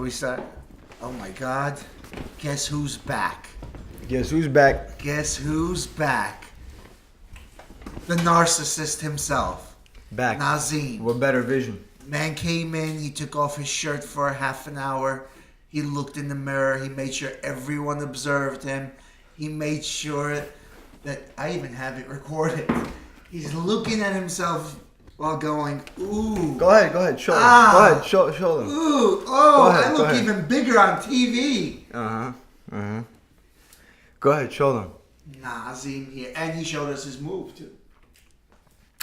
we start. Oh my God! Guess who's back? Guess who's back? Guess who's back? The narcissist himself. Back. Nazim. What better vision? Man came in. He took off his shirt for half an hour. He looked in the mirror. He made sure everyone observed him. He made sure that I even have it recorded. He's looking at himself while going, ooh. Go ahead, show them. Go ahead, show them. Ooh, I look even bigger on TV. Go ahead, show them. Nazim here. And he showed us his move, too.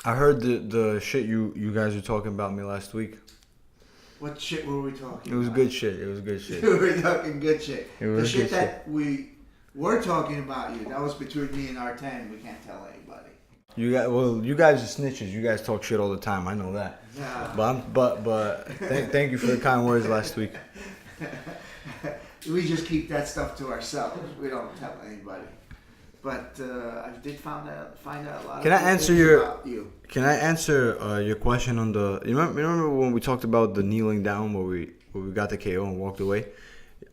I heard the shit you guys were talking about me last week. What shit were we talking about? It was good shit. We were talking good shit. It was the shit good that we were talking about you, that was between me and R10. We can't tell anybody. You guys are snitches. You guys talk shit all the time. I know that. Yeah. But thank you for the kind words last week. We just keep that stuff to ourselves. We don't tell anybody. But I did find out a lot. Can of I answer about you. Can I answer your question on the? You remember when we talked about the kneeling down where we got the KO and walked away?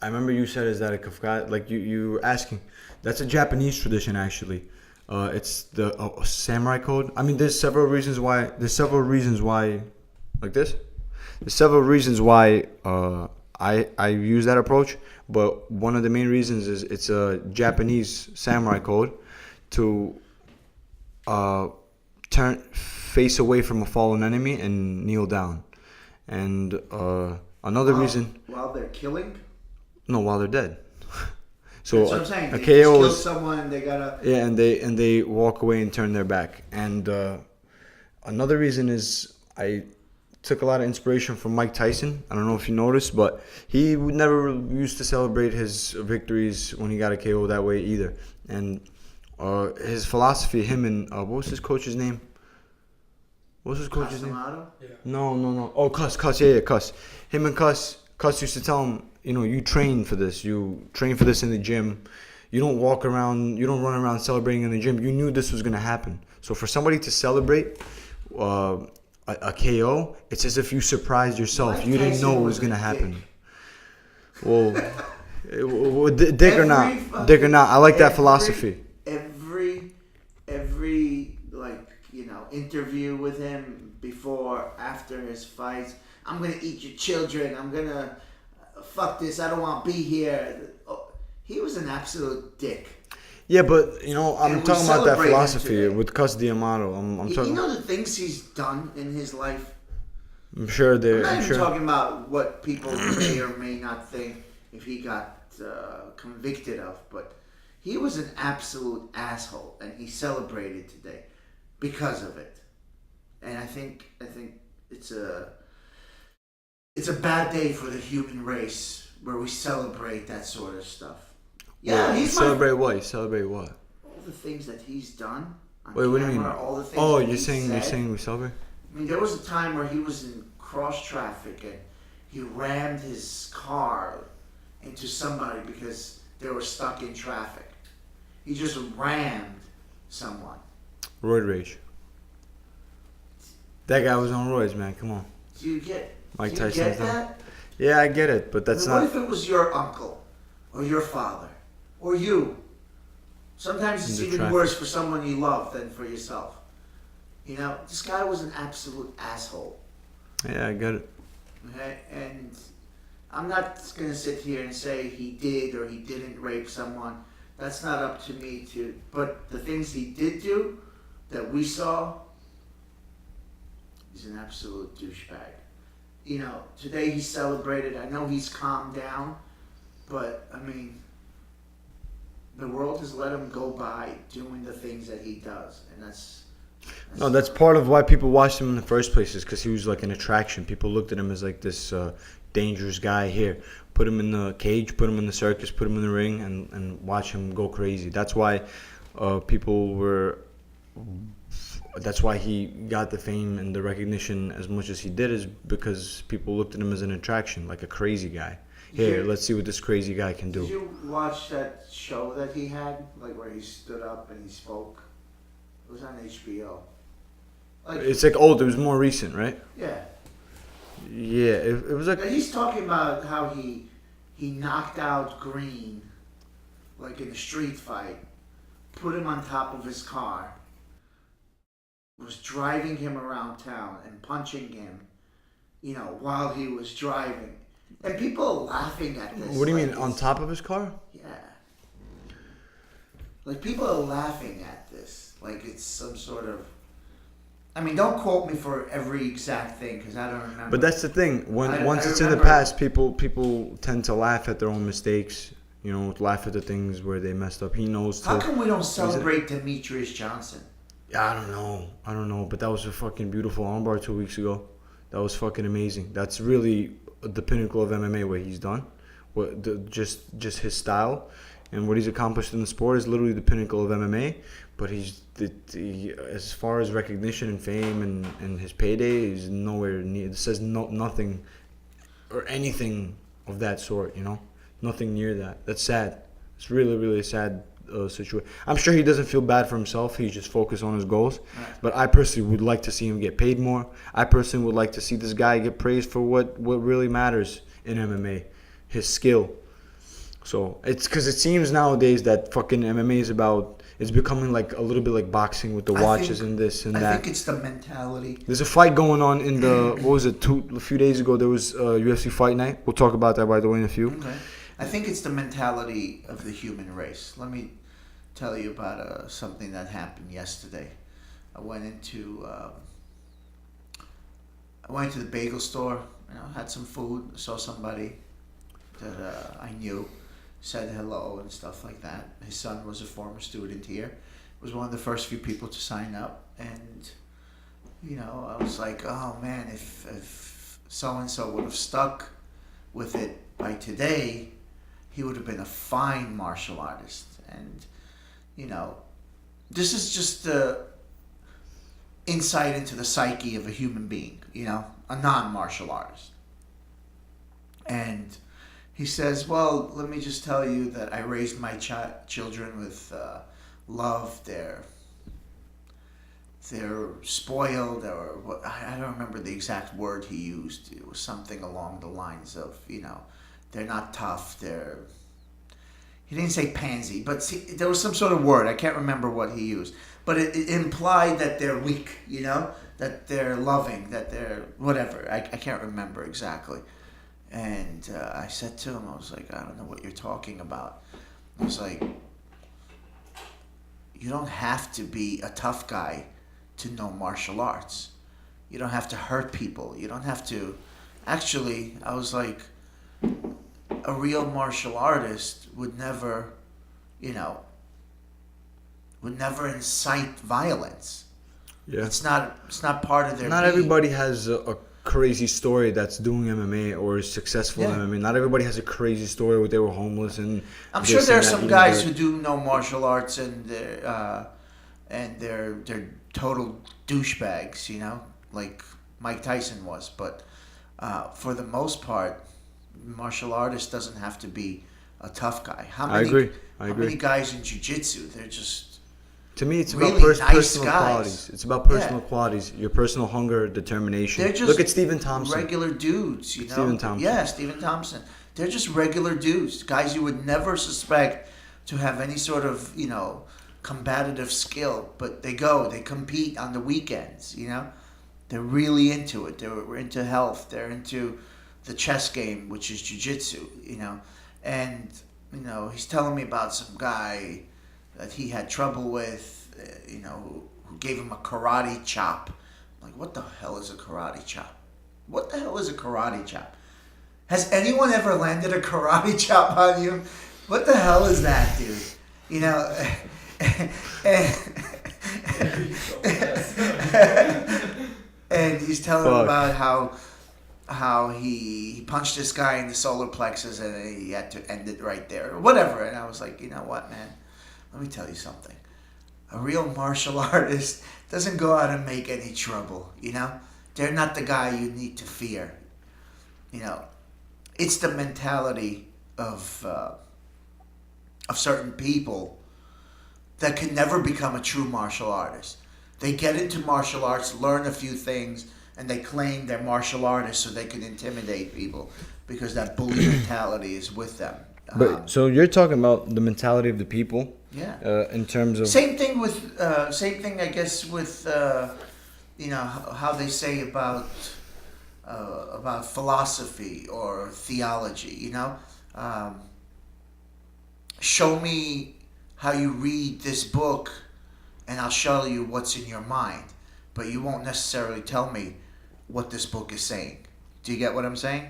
I remember you said, "Is that a kafka?" Like you were asking. That's a Japanese tradition, actually. It's the samurai code. I mean, there's several reasons why. Like this. There's several reasons why I use that approach. But one of the main reasons is it's a Japanese samurai code to turn face away from a fallen enemy and kneel down. And another reason. While they're killing. No, while they're dead. So that's what I'm saying. A they KO kill is someone. They gotta. Yeah, and they walk away and turn their back. And another reason is I took a lot of inspiration from Mike Tyson. I don't know if you noticed, but he would never used to celebrate his victories when he got a KO that way either. And his philosophy, him and what was his coach's name? What was his coach's name? Yeah. No. Oh, Cuss. Yeah, Cuss. Him and Cuss used to tell him, you train for this. You train for this in the gym. You don't walk around. You don't run around celebrating in the gym. You knew this was gonna happen. So for somebody to celebrate a KO, it's as if you surprised yourself. You didn't know it was gonna happen. Well, dick or not, I like that philosophy. Every interview with him before, after his fights, I'm gonna eat your children. I'm gonna fuck this. I don't want to be here. He was an absolute dick. Yeah, but I'm talking about that philosophy with Cus D'Amato. I'm talking. The things he's done in his life. I'm sure they're. I'm not even talking about what people may or may not think if he got convicted of, but he was an absolute asshole, and he celebrated today because of it. And I think it's a bad day for the human race where we celebrate that sort of stuff. Yeah, You celebrate what? All the things that he's done on Wait, camera, what do you mean? all the things You're saying we celebrate? I mean, there was a time where he was in cross traffic and he rammed his car into somebody because they were stuck in traffic. He just rammed someone. Roid rage. That guy was on roids, man. Come on. Do you get Mike do you Tyson's get done. that? Yeah, I get it, but that's What not. if it was your uncle or your father or you? Sometimes it's even worse for someone you love than for yourself. This guy was an absolute asshole. Yeah, I get it. Okay? And I'm not going to sit here and say he did or he didn't rape someone. That's not up to me to. But the things he did do that we saw, he's an absolute douchebag. Today he celebrated. I know he's calmed down, but I mean, the world has let him go by doing the things that he does, and that's part of why people watched him in the first place, is because he was like an attraction. People looked at him as like this dangerous guy. Here, put him in the cage, put him in the circus, put him in the ring, and watch him go crazy. That's why people were. That's why he got the fame and the recognition as much as he did, is because people looked at him as an attraction, like a crazy guy. Here, let's see what this crazy guy can do. Did you watch that show that he had, like where he stood up and he spoke? It was on HBO. It's like old. It was more recent, right? Yeah. Yeah, it was like He's talking about how he knocked out Green, like in a street fight, put him on top of his car, was driving him around town and punching him, while he was driving. And people are laughing at this. what do you like mean on top of his car? Yeah. Like people are laughing at this. Like it's some sort of. I mean, don't quote me for every exact thing because I don't remember. But that's the thing. Once it's in the remember- past, people tend to laugh at their own mistakes. Laugh at the things where they messed up. He knows. How come we don't celebrate Demetrius Johnson? I don't know. But that was a fucking beautiful armbar 2 weeks ago. That was fucking amazing. That's really the pinnacle of MMA. What he's done, just his style, and what he's accomplished in the sport is literally the pinnacle of MMA. But as far as recognition and fame and his payday, is nowhere near. It says nothing or anything of that sort. Nothing near that. That's sad. It's really, really a sad situation. I'm sure he doesn't feel bad for himself. He's just focused on his goals. Right. But I personally would like to see him get paid more. I personally would like to see this guy get praised for what really matters in MMA, his skill. So it's because it seems nowadays that fucking MMA it's becoming like a little bit like boxing with the watches and this and that. I think it's the mentality. There's a fight going on in the a few days ago. There was UFC Fight Night. We'll talk about that by the way in a few. Okay. I think it's the mentality of the human race. Let me tell you about something that happened yesterday. I went into the bagel store. Had some food. Saw somebody that I knew. Said hello and stuff like that. His son was a former student here. Was one of the first few people to sign up, and I was like, oh man, if so and so would have stuck with it by today, he would have been a fine martial artist. And this is just the insight into the psyche of a human being. A non-martial artist. And he says, well, let me just tell you that I raised my children with love. They're spoiled, or what, I don't remember the exact word he used. It was something along the lines of, they're not tough. He didn't say pansy, but see, there was some sort of word. I can't remember what he used. But it implied that they're weak, that they're loving, that they're whatever. I can't remember exactly. And I said to him, I was like, I don't know what you're talking about. I was like, you don't have to be a tough guy to know martial arts. You don't have to hurt people. You don't have to... Actually, I was like, a real martial artist would never, would never incite violence. Yeah. It's not part of their Not being. everybody has a crazy story that's doing MMA or is successful in MMA. Not everybody has a crazy story where they were homeless and. I'm sure there are some guys who do know martial arts and they're total douchebags, like Mike Tyson was. But for the most part, martial artist doesn't have to be a tough guy. I agree. How many guys in jiu-jitsu? They're just. To me, it's really about nice personal guys. qualities. It's about personal qualities. Your personal hunger, determination. They're just Look at Stephen Thompson. Regular dudes, Stephen Thompson. Yeah, Stephen Thompson. They're just regular dudes. Guys you would never suspect to have any sort of, combative skill. But they compete on the weekends, They're really into it. They're into health. They're into the chess game, which is jiu-jitsu, And, he's telling me about some guy that he had trouble with, who gave him a karate chop. I'm like, what the hell is a karate chop? What the hell is a karate chop? Has anyone ever landed a karate chop on you? What the hell is that, dude? And he's telling him about how he punched this guy in the solar plexus and he had to end it right there or whatever. And I was like, you know what, man? Let me tell you something. A real martial artist doesn't go out and make any trouble, They're not the guy you need to fear. It's the mentality of certain people that can never become a true martial artist. They get into martial arts, learn a few things, and they claim they're martial artists so they can intimidate people because that bully mentality is with them. But so you're talking about the mentality of the people, Yeah. in terms of Same thing with, same thing I guess with, how they say about philosophy or theology. Show me how you read this book, and I'll show you what's in your mind, but you won't necessarily tell me what this book is saying. Do you get what I'm saying?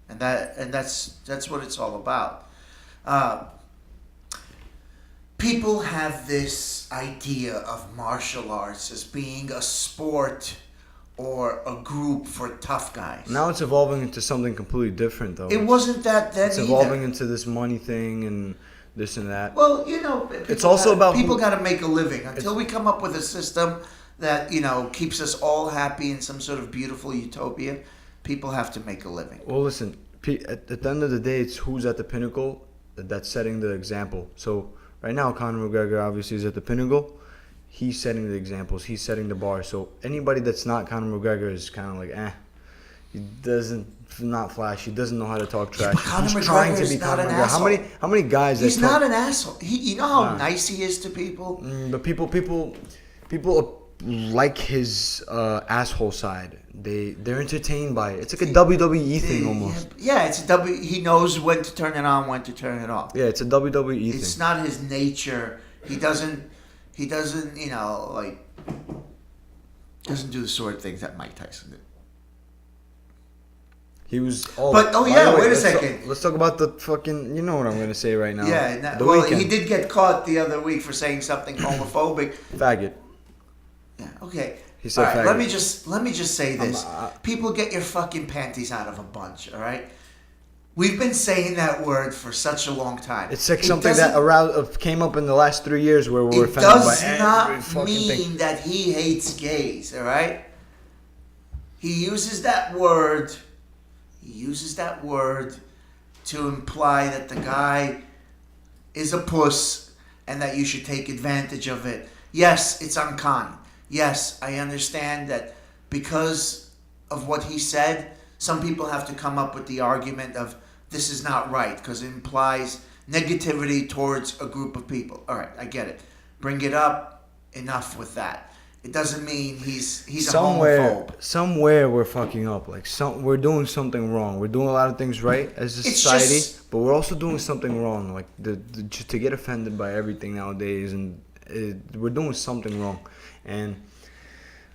And that's what it's all about. People have this idea of martial arts as being a sport or a group for tough guys. now it's evolving into something completely different, though. It wasn't that then It's either. evolving into this money thing and this and that. Well, people got to make a living. Until we come up with a system that keeps us all happy in some sort of beautiful utopia, people have to make a living. Well, listen. At the end of the day, it's who's at the pinnacle that's setting the example. So right now, Conor McGregor obviously is at the pinnacle. He's setting the examples. He's setting the bar. So anybody that's not Conor McGregor is kind of like, He doesn't, not flashy. He doesn't know how to talk trash. But Conor He's McGregor trying to is be not Conor an McGregor. asshole. How many guys? He's that not an asshole. You know how Nah. nice he is to people. But people like his asshole side. They're entertained by it. It's like a WWE thing almost. Yeah, he knows when to turn it on, when to turn it off. Yeah, it's a WWE thing. It's not his nature. He doesn't doesn't do the sort of things that Mike Tyson did. He was. But wait a second. Let's talk about the fucking. You know what I'm gonna say right now. Yeah. The Well, Weeknd. he did get caught the other week for saying something homophobic. Faggot. Yeah. Okay. He said all right, faggot. let me just say this. People, get your fucking panties out of a bunch. All right. We've been saying that word for such a long time. It's like something that came up in the last 3 years where we were It offended by does every not fucking mean thing. that he hates gays. All right. He uses that word. To imply that the guy is a puss and that you should take advantage of it. Yes, it's unkind. Yes, I understand that because of what he said, some people have to come up with the argument of this is not right because it implies negativity towards a group of people. All right, I get it. Bring it up. Enough with that. It doesn't mean he's a homophobe. Somewhere we're fucking up. We're doing something wrong. We're doing a lot of things right as a society, but we're also doing something wrong. Like just to get offended by everything nowadays, and we're doing something wrong. And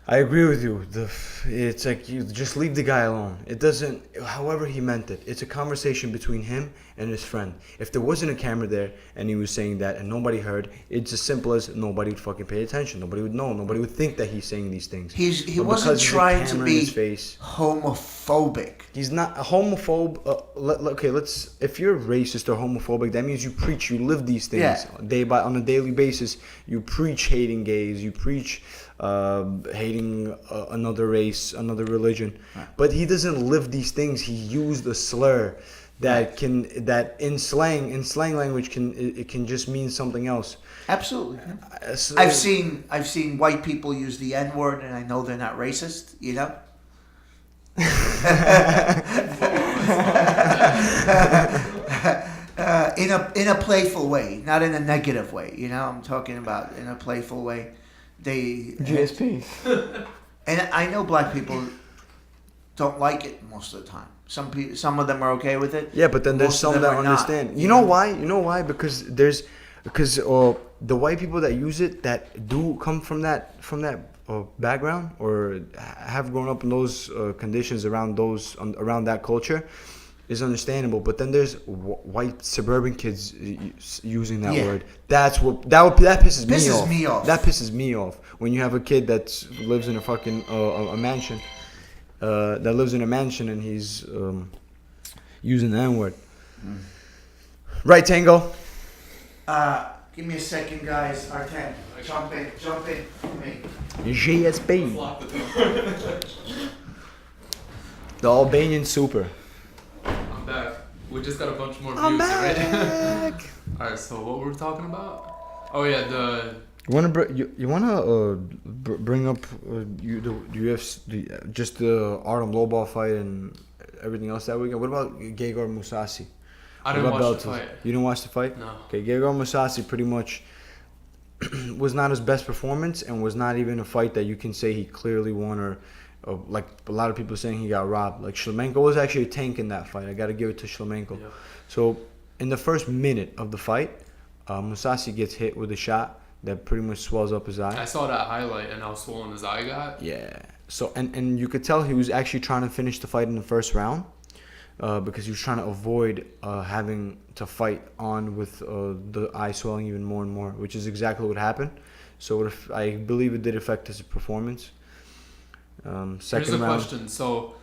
I agree with you. It's like you just leave the guy alone. It doesn't. However he meant it. It's a conversation between him and his friend. If there wasn't a camera there and he was saying that and nobody heard, it's as simple as nobody would fucking pay attention. Nobody would know. Nobody would think that he's saying these things. He wasn't trying to be homophobic. He's not a homophobe. If you're racist or homophobic, that means you preach, you live these things on a daily basis. You preach hating gays. You preach hating another race, another religion. Right. But he doesn't live these things. He used a slur that in slang language can just mean something else. Absolutely. I've seen white people use the N-word, and I know they're not racist. You know. In a playful way, not in a negative way. You know, I'm talking about in a playful way. GSP. And I know black people don't like it most of the time. Some of them are okay with it. Yeah, but then there's some that understand. You know why? Because the white people that use it that do come from that background or have grown up in those conditions around that culture is understandable. But then there's white suburban kids using that word. That pisses me off. That pisses me off when you have a kid that lives in a fucking a mansion. That lives in a mansion and he's using the N-word. Right, Tango? Give me a second, guys. R10, jump in for me. GSP. The Albanian Super. I'm back. We just got a bunch more views, I'm right? back. Alright, so what were we talking about? Oh yeah, the You wanna bring up the UFC, just the Artem Lobov fight and everything else that weekend? What about Gegard Mousasi? I didn't What watch about the fight. You didn't watch the fight? No. Okay, Gegard Mousasi pretty much was not his best performance and was not even a fight that you can say he clearly won or like a lot of people saying he got robbed. Like Shlemenko was actually a tank in that fight. I got to give it to Shlemenko. Yeah. So in the first minute of the fight, Mousasi gets hit with a shot that pretty much swells up his eye. I saw that highlight and how swollen his eye got. Yeah. So and you could tell he was actually trying to finish the fight in the first round. Because he was trying to avoid having to fight on with the eye swelling even more and more, which is exactly what happened. So I believe it did affect his performance. Second Here's a round. question. So,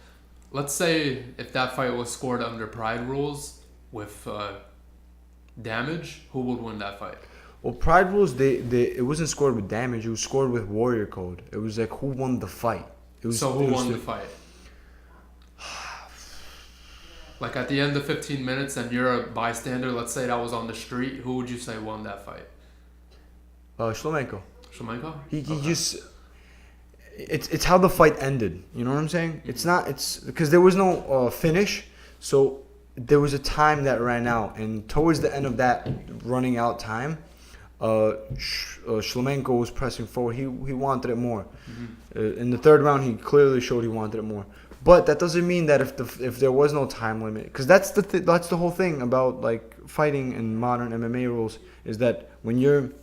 let's say if that fight was scored under Pride rules with damage, who would win that fight? Well, Pride rules, it wasn't scored with damage. It was scored with Warrior Code. It was like who won the fight. So who won the fight? Like at the end of 15 minutes and you're a bystander, let's say that was on the street, who would you say won that fight? Shlemenko. Shlemenko? He just... It's how the fight ended. You know what I'm saying? It's because there was no finish. So there was a time that ran out. And towards the end of that running out time, Shlemenko was pressing forward. He wanted it more. Mm-hmm. In the third round, he clearly showed he wanted it more. But that doesn't mean that if there was no time limit, because that's the whole thing about like fighting in modern MMA rules is that when you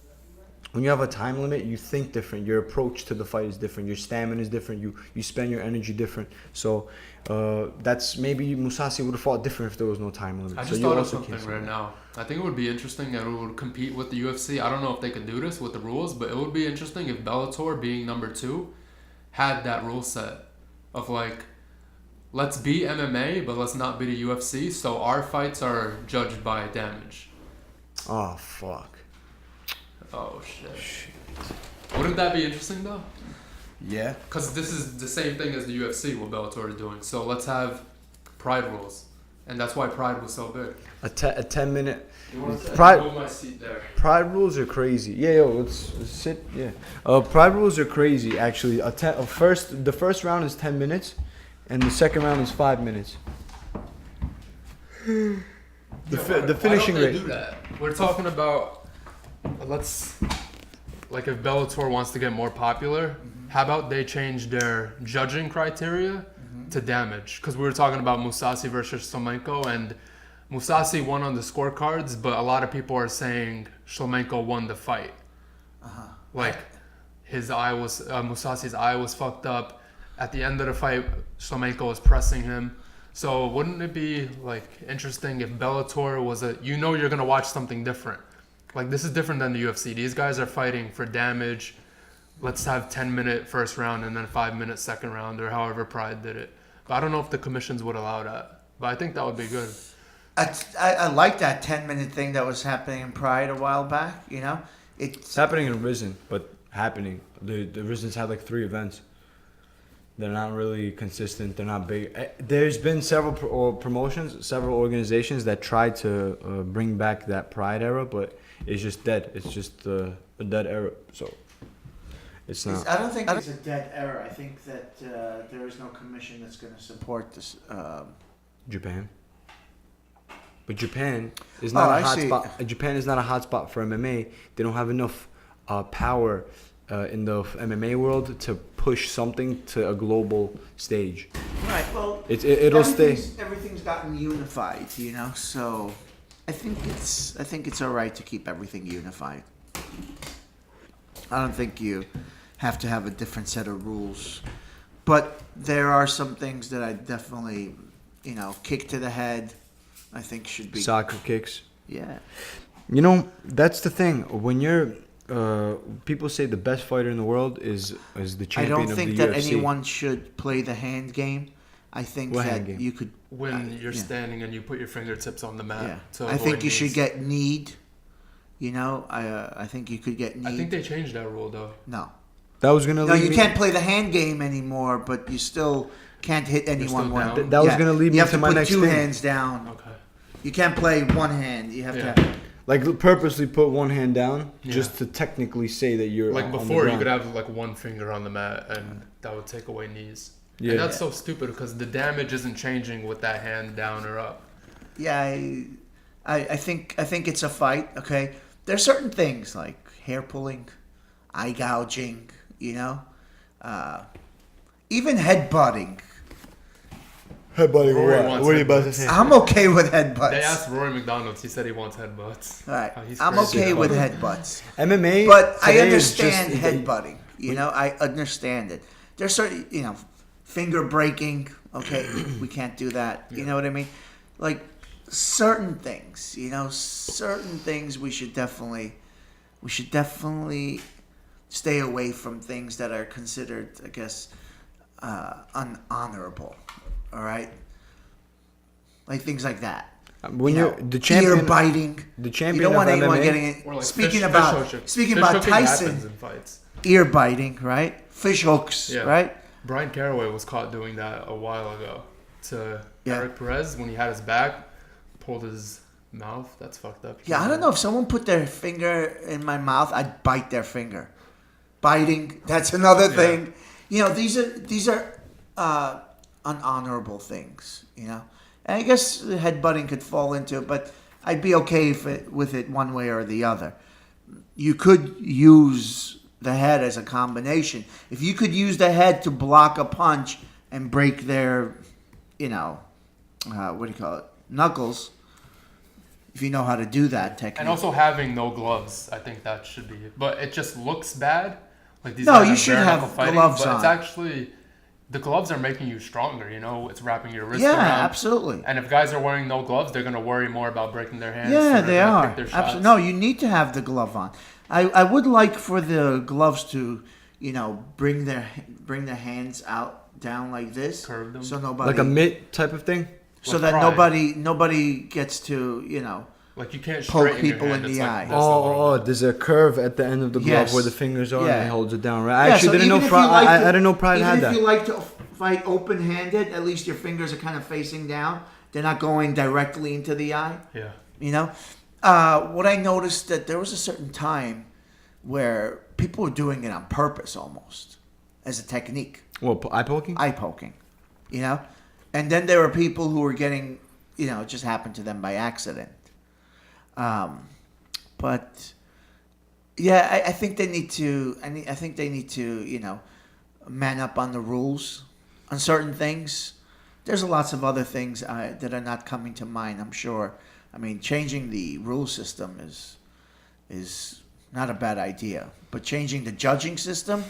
have a time limit, you think different. Your approach to the fight is different. Your stamina is different. You spend your energy different. So that's maybe Mousasi would have fought different if there was no time limit. I just thought of something right now. I think it would be interesting and it would compete with the UFC. I don't know if they could do this with the rules, but it would be interesting if Bellator, being number 2, had that rule set of like, let's be MMA, but let's not be the UFC. So our fights are judged by damage. Oh fuck. Oh shit. Wouldn't that be interesting though? Yeah. Because this is the same thing as the UFC, what Bellator is doing. So let's have Pride rules. And that's why Pride was so big. A 10-minute. You want to Pride- move my seat there? Pride rules are crazy. Yeah, let's sit. Yeah. Pride rules are crazy. Actually, the first round is 10 minutes, and the second round is 5 minutes. The finishing why don't they rate. do that? We're talking about like if Bellator wants to get more popular, how about they change their judging criteria to damage? Because we were talking about Mousasi versus Shlemenko, and Mousasi won on the scorecards, but a lot of people are saying Shlemenko won the fight. Like his eye was Mousasi's eye was fucked up. At the end of the fight, Shlemenko was pressing him. So wouldn't it be like interesting if Bellator was you're gonna watch something different? Like this is different than the UFC. These guys are fighting for damage. Let's have 10-minute first round and then 5-minute second round, or however Pride did it. But I don't know if the commissions would allow that. But I think that would be good. I like that 10-minute thing that was happening in Pride a while back. You know, It's happening in Risen, but happening. The Risen's had like 3 events. They're not really consistent. They're not big. There's been several promotions, several organizations that tried to bring back that Pride era, but it's just dead. It's just a dead era. So it's not. I don't think it's a dead era. I think that there is no commission that's going to support this. Japan. But Japan is not a hot see. spot. Japan is not a hot spot for MMA. They don't have enough power in the MMA world to push something to a global stage. Right. Well, it'll stay. Everything's gotten unified, you know. So, I think it's all right to keep everything unified. I don't think you have to have a different set of rules, but there are some things that I definitely, kick to the head. I think should be Soccer kicks. Yeah. That's the thing. When you're people say the best fighter in the world is the champion of the UFC. I don't think that anyone should play the hand game. I think What that hand game? you could When you're standing and you put your fingertips on the mat. Yeah. To I avoid think you should knees. get kneed. I think you could get kneed. I think they changed that rule though. No. That was gonna. No, lead you me, can't play the hand game anymore, but you still can't hit anyone still well. down? That was gonna lead me you have to to my put next 2 thing. hands down. Okay. You can't play one hand. You have Yeah. to. Like purposely put one hand down just Yeah. to technically say that you're Like on the before, you ground. could have like one finger on the mat, and that would take away knees. Yeah. And that's so stupid because the damage isn't changing with that hand down or up. Yeah, I think it's a fight. Okay, there's certain things like hair pulling, eye gouging. Even headbutting. Headbutting Rory what? wants What are you about to headbutts. say? I'm okay with headbutts. They asked Rory McDonald. He said he wants headbutts. All right, Oh, he's I'm crazy okay about with it. headbutts. MMA, But I today is understand just- headbutting. I understand it. There's certain, finger breaking. Okay, we can't do that. You know what I mean? Like certain things. Certain things we should definitely stay away from things that are considered, I guess, unhonorable. All right, like things like that. When you're the champion, ear biting. the You champion don't want of anyone MMA, getting it. Or like Speaking fish about hooking happens Tyson, in fights. ear biting, right? Fish hooks, Yeah. right? Brian Caraway was caught doing that a while ago to Yeah. Eric Perez when he had his back, pulled his mouth. That's fucked up. Yeah, I don't know if someone put their finger in my mouth, I'd bite their finger. Biting, that's another thing. These are unhonorable things. And I guess headbutting could fall into it, but I'd be okay with it one way or the other. You could use the head as a combination. If you could use the head to block a punch and break their, what do you call it, knuckles, if you know how to do that technique. And also having no gloves, I think that should be. But it just looks bad. Like these No, guys you are should bare have knuckle fighting, gloves but on. it's actually the gloves are making you stronger. It's wrapping your wrist Yeah, around. absolutely. And if guys are wearing no gloves, they're gonna worry more about breaking their hands. so Yeah, they're they gonna are. pick their shots. Absolutely. No, you need to have the glove on. I would like for the gloves to, bring their hands out down like this, Curve them. so nobody, like a mitt type of thing. so Like that pride. nobody gets to, Like you can't Poke straighten your people hand. in It's the like eye. this a little Oh, bit. there's a curve at the end of the glove Yes. where the fingers are, Yeah. and it holds it down. Right? I Yeah, actually so didn't know. even if you like I to- didn't know Pride even had if that. you like to fight open-handed, at least your fingers are kind of facing down. They're not going directly into the eye. Yeah. What I noticed that there was a certain time where people were doing it on purpose almost as a technique, Well, eye poking. eye poking, and then there were people who were getting, it just happened to them by accident. But yeah, I think they need to. I think they need to, man up on the rules on certain things. There's lots of other things that are not coming to mind. I'm sure. I mean, changing the rule system is not a bad idea, but changing the judging system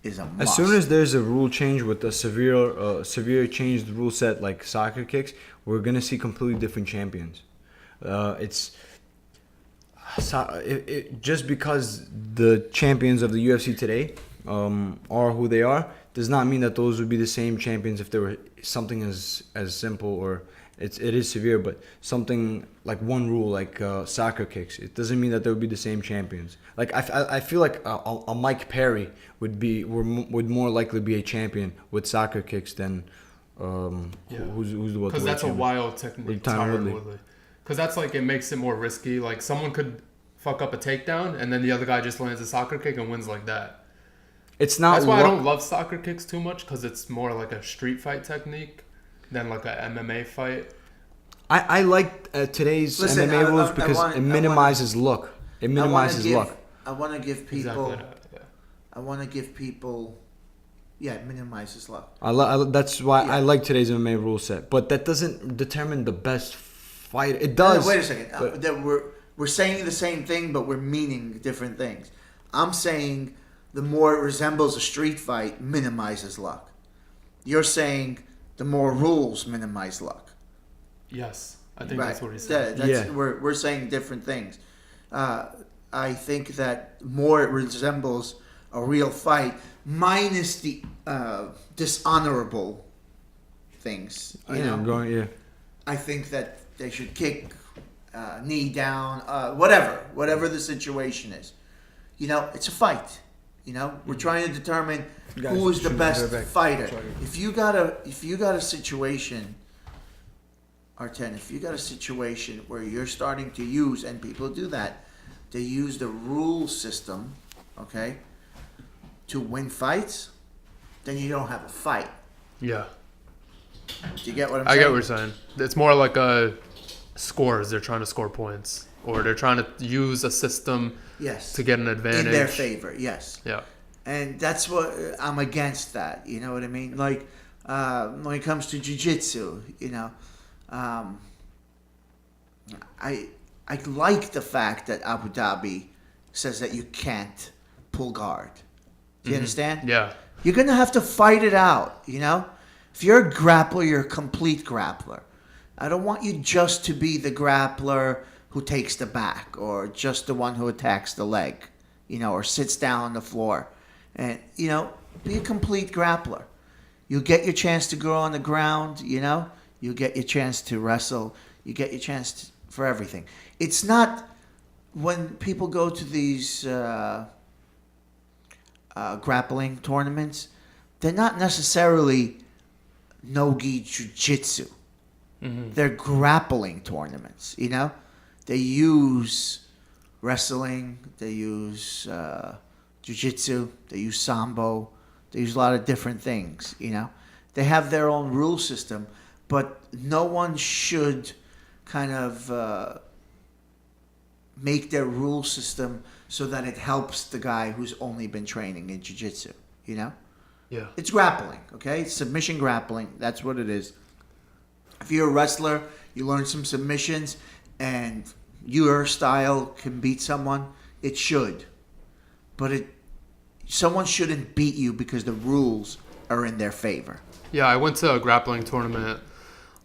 is a must. As soon as there's a rule change with a severe changed rule set like soccer kicks, we're gonna see completely different champions. Just because the champions of the UFC today are who they are does not mean that those would be the same champions if there were something as simple or it is severe, but something like one rule like soccer kicks. It doesn't mean that they would be the same champions. Like I feel like a Mike Perry would more likely be a champion with soccer kicks than who's the welterweight Because that's a champion? wild technique. Tyron Woodley. Because that's like, it makes it more risky. Like someone could fuck up a takedown and then the other guy just lands a soccer kick and wins like that. It's not. That's why I luck. don't love soccer kicks too much, because it's more like a street fight technique than like a MMA fight. I like today's Listen, MMA rules I because want- it minimizes luck. It minimizes luck. I want to give people. Exactly that, yeah. I want to give people. Yeah, it minimizes luck. That's why I Yeah. like today's MMA rule set. But that doesn't determine the best fight. It does. No, wait a second. but- That we're saying the same thing, but we're meaning different things. I'm saying the more it resembles a street fight, minimizes luck. You're saying the more rules minimize luck. Yes, I think Right. that's what he said. That's, Yeah. We're saying different things. I think that more it resembles a real fight, minus the dishonorable things. Yeah. I think that they should kick, knee down, whatever the situation is. It's a fight. We're trying to determine Guys, who is the shoot best right back. fighter. Sorry. If you got a situation Arten, if you got a situation where you're starting to use, and people do that, they use the rule system, okay, to win fights, then you don't have a fight. Yeah. Do you get what I'm I saying? get what you're saying. It's more like a scores. They're trying to score points, or they're trying to use a system Yes. to get an advantage In their favor, yes. Yeah. And that's what I'm against that. You know what I mean? Like when it comes to jiu-jitsu, you know, I like the fact that Abu Dhabi says that you can't pull guard. Do you understand? Yeah. You're gonna have to fight it out. You know, if you're a grappler, you're a complete grappler. I don't want you just to be the grappler who takes the back, or just the one who attacks the leg, you know, or sits down on the floor. And, you know, be a complete grappler. You get your chance to go on the ground, you know. You get your chance to wrestle. You get your chance for everything. It's not when people go to these grappling tournaments, they're not necessarily no-gi jiu-jitsu. They're grappling tournaments, you know. They use wrestling. They use jiu-jitsu. They use sambo. They use a lot of different things, you know. They have their own rule system, but no one should kind of make their rule system so that it helps the guy who's only been training in jiu-jitsu, you know. Yeah. It's grappling, okay? Submission grappling. That's what it is. If you're a wrestler, you learn some submissions, and your style can beat someone, it should. But someone shouldn't beat you because the rules are in their favor. Yeah, I went to a grappling tournament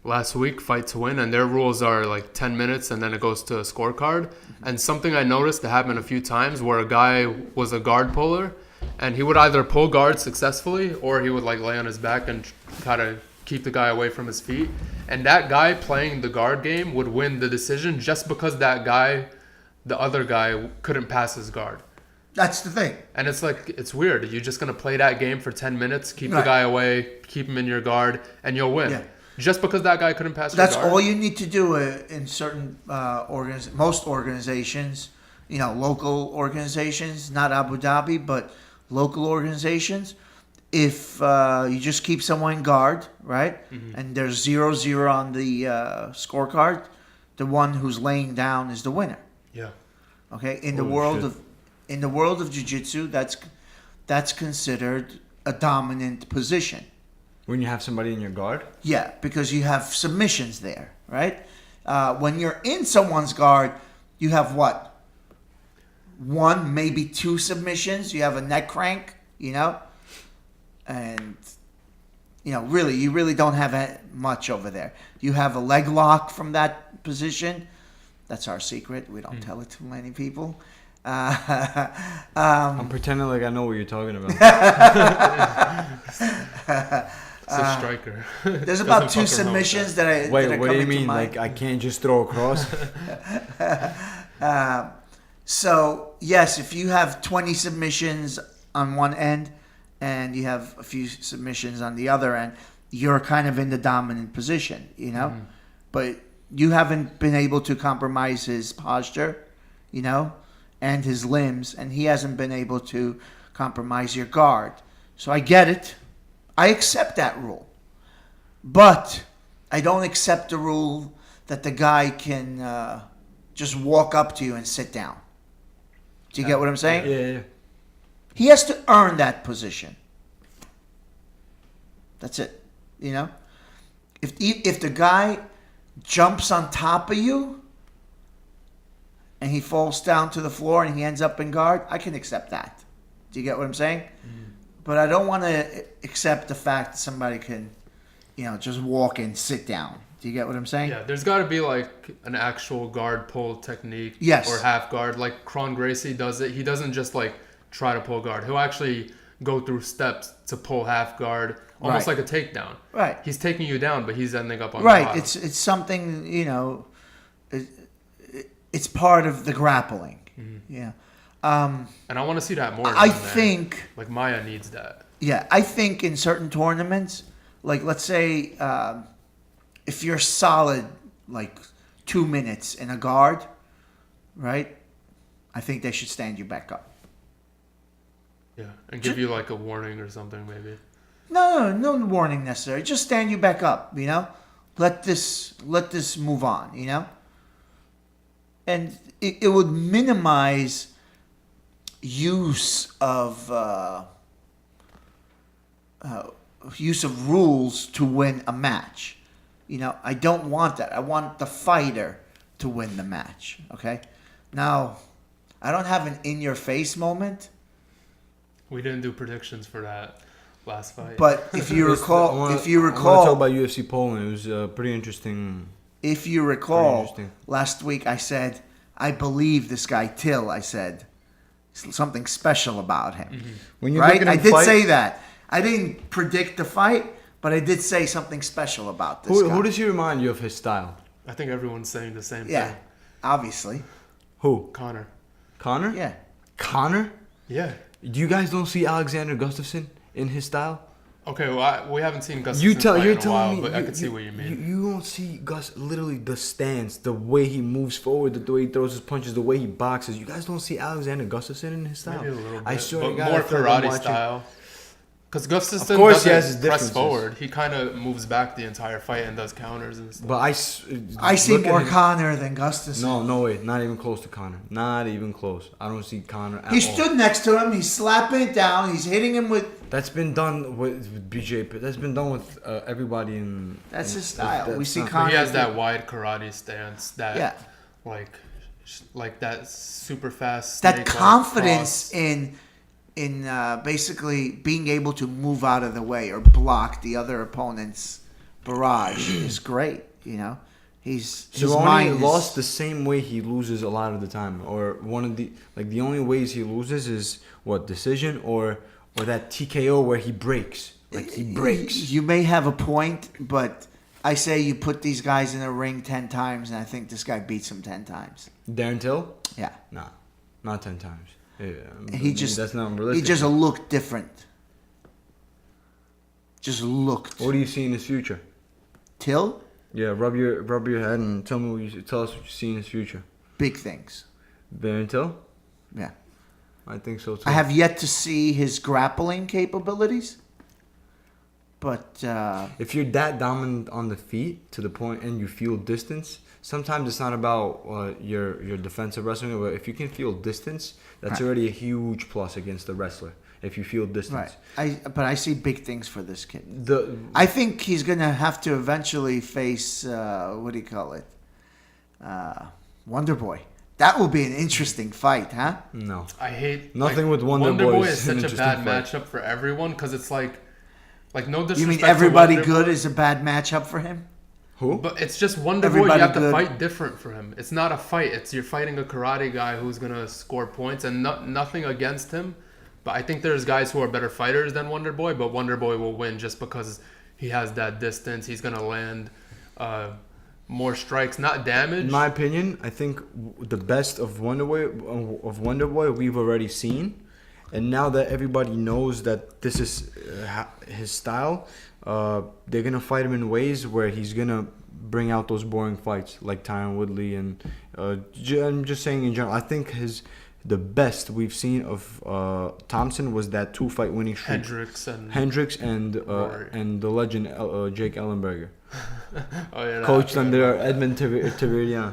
last week, Fight to Win, and their rules are like 10 minutes and then it goes to a scorecard. And something I noticed that happened a few times where a guy was a guard puller and he would either pull guard successfully or he would like lay on his back and kind of keep the guy away from his feet. And that guy playing the guard game would win the decision just because that guy, the other guy, couldn't pass his guard. That's the thing. And it's like, it's weird. You're just going to play that game for 10 minutes, keep the Right. guy away, keep him in your guard, and you'll win. Yeah. Just because that guy couldn't pass your That's guard. all you need to do in certain most organizations, you know, local organizations, not Abu Dhabi, but local organizations. If you just keep someone guard, right, and there's 0-0 on the scorecard, the one who's laying down is the winner. Yeah. Okay, in the Holy world shit. of jiu-jitsu, that's considered a dominant position. When you have somebody in your guard? Yeah, because you have submissions there, right? When you're in someone's guard, you have what? One, maybe two submissions. You have a neck crank, you know, and you know, you really don't have much over there. You have a leg lock from that position. That's our secret. We don't tell it to many people. I'm pretending like I know what you're talking about. It's a striker. There's about Doesn't two fuck around with submissions that. that Wait, are what do you coming to mean? mind. Like I can't just throw across? So, yes, if you have 20 submissions on one end and you have a few submissions on the other end, you're kind of in the dominant position, you know? But you haven't been able to compromise his posture, you know, and his limbs, and he hasn't been able to compromise your guard. So I get it. I accept that rule. But I don't accept the rule that the guy can just walk up to you and sit down. Do you get what I'm saying? Yeah. He has to earn that position. That's it. You know? If the guy jumps on top of you and he falls down to the floor and he ends up in guard, I can accept that. Do you get what I'm saying? But I don't want to accept the fact that somebody can, you know, just walk and sit down. Do you get what I'm saying? Yeah, there's got to be like an actual guard pull technique. Yes. Or half guard. Like Kron Gracie does it. He doesn't just like try to pull guard. He'll actually go through steps to pull half guard, almost Right. like a takedown. Right. He's taking you down, but he's ending up on the Right. bottom. It's something, you know, it's part of the grappling. Yeah. And I want to see that more. I down there. think, Like Maya needs that. yeah, I think in certain tournaments, like let's say if you're solid like 2 minutes in a guard, right? I think they should stand you back up. Yeah, and give you like a warning or something maybe. No warning necessary. Just stand you back up, you know? Let this move on, you know? And it would minimize use of rules to win a match. You know, I don't want that. I want the fighter to win the match, okay? Now, I don't have an in-your-face moment. We didn't do predictions for that last fight. But if you recall, I want to talk about UFC Poland. It was pretty interesting. If you recall, last week I said, I believe this guy Till. I said something special about him. Mm-hmm. When you right? I did say that. I didn't predict the fight, but I did say something special about this guy. Who does he remind you of his style? I think everyone's saying the same Yeah, thing. obviously. Who? Connor. Connor? Yeah. Connor? Yeah. You guys don't see Alexander Gustafsson in his style? Okay, well, we haven't seen Gustafsson fight in a while, but I can see what you mean. You don't see Gus, literally the stance, the way he moves forward, the way he throws his punches, the way he boxes. You guys don't see Alexander Gustafsson in his style? Maybe a little bit, I swear but to God, more I feel like I'm karate watching- style. Because Gustafsson Of course he has his doesn't press differences. forward. He kind of moves back the entire fight and does counters and stuff. But I see look at more him. Connor than Gustafsson. No way. Not even close to Connor. Not even close. I don't see Connor at He all. stood next to him. He's slapping it down. He's hitting him with... That's been done with BJ. That's been done with everybody in... That's in- his style. that's We see not- Connor... He has that wide karate stance. That Yeah. like that super fast. That snake-like confidence cross. in basically being able to move out of the way or block the other opponent's barrage is great. You know, his Cerrone mind is, lost the same way he loses a lot of the time, or one of the only ways he loses is what, decision or that TKO where he breaks. Like he breaks. You may have a point, but I say you put these guys in a ring 10 times, and I think this guy beats him 10 times. Darren Till? Yeah, Nah, not 10 times. Yeah, that's not he realistic. just looked different. Just looked. What do you see in his future? Till Yeah, rub your head and tell us what you see in his future. big things. Darren Till? Yeah. I think so too. I have yet to see his grappling capabilities, but If you're that dominant on the feet to the point and you feel distance, sometimes it's not about your defensive wrestling, but if you can feel distance, that's Right. already a huge plus against the wrestler. If you feel distance, right. But I see big things for this kid. the I think he's gonna have to eventually face what do you call it, Wonder Boy. That will be an interesting fight, huh? no. I hate Nothing like, with Wonder Boy Boy is is an such a interesting bad fight. matchup for everyone because it's like no disrespect. You mean to everybody Wonder good Boy, is a bad matchup for him? Who? But it's just Wonder Boy. Everybody You have to good. fight different for him. It's not a fight. It's you're fighting a karate guy who's gonna score points, and nothing against him. But I think there's guys who are better fighters than Wonder Boy. But Wonder Boy will win just because he has that distance. He's gonna land more strikes, not damage. In my opinion, I think the best of Wonder Boy we've already seen, and now that everybody knows that this is his style, they're gonna fight him in ways where he's gonna bring out those boring fights like Tyron Woodley and I'm just saying in general. I think the best we've seen of Thompson was that 2-fight winning streak. Hendricks and the legend Jake Ellenberger. Oh, yeah, Coached under Edmund Tavirian.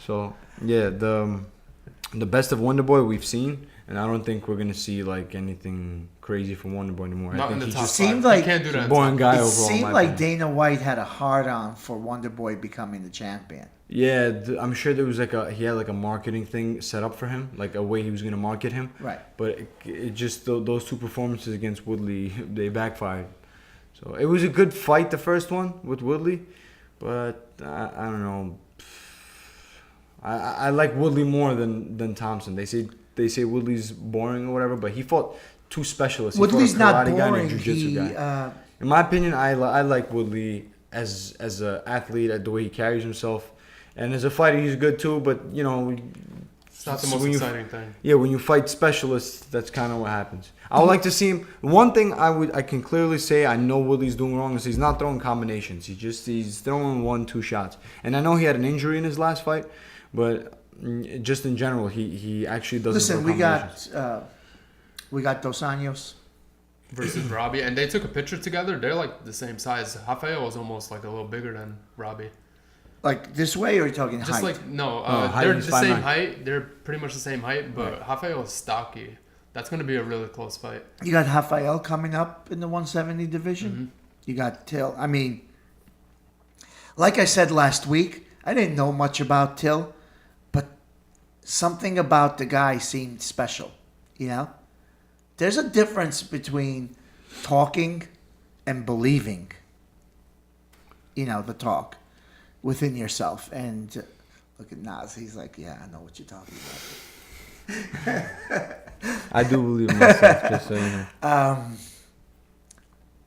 So yeah, the best of Wonder Boy we've seen, and I don't think we're gonna see like anything crazy from Wonder Boy anymore. Not I in think the he's top just five. seemed like You can't do that. a in boring top guy It overall. seemed in my like opinion. Dana White had a hard on for Wonder Boy becoming the champion. Yeah, I'm sure there was he had like a marketing thing set up for him, like a way he was gonna market him. Right. But it just those two performances against Woodley, they backfired. So it was a good fight, the first one with Woodley, but I don't know. I like Woodley more than Thompson. They say Woodley's boring or whatever, but he fought two specialists. Woodley's he fought a not karate guy and a boring. jiu-jitsu guy. In my opinion, I like Woodley as an athlete, at the way he carries himself, and as a fighter, he's good too. But It's not the So most when you- exciting thing. Yeah, when you fight specialists, that's kind of what happens. I would like to see him. One thing I can clearly say I know Willie's doing wrong is he's not throwing combinations. He's throwing 1-2 shots. And I know he had an injury in his last fight, but just in general, he actually doesn't. Listen, throw we got Dos Anjos. Versus Robbie, and they took a picture together. They're like the same size. Rafael was almost like a little bigger than Robbie. Like this way, or are you talking Just height? like no, height they're is the 5'9". same height. They're pretty much the same height, but Rafael is stocky. That's going to be a really close fight. You got Rafael coming up in the 170 division. Mm-hmm. You got Till. I mean, like I said last week, I didn't know much about Till, but something about the guy seemed special. You know, there's a difference between talking and believing. You know, the talk within yourself. And look at Nas. He's like, yeah, I know what you're talking about. I do believe in myself, just so you know.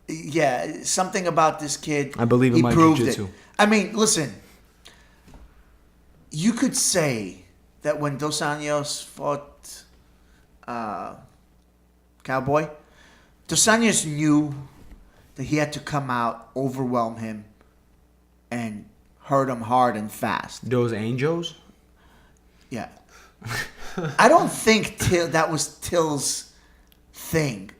Yeah, something about this kid. I believe in he my proved jiu-jitsu. it. I mean, listen. You could say that when Dos Anjos fought Cowboy, Dos Anjos knew that he had to come out, overwhelm him, and hurt him hard and fast. Those angels? Yeah. I don't think that was Till's thing.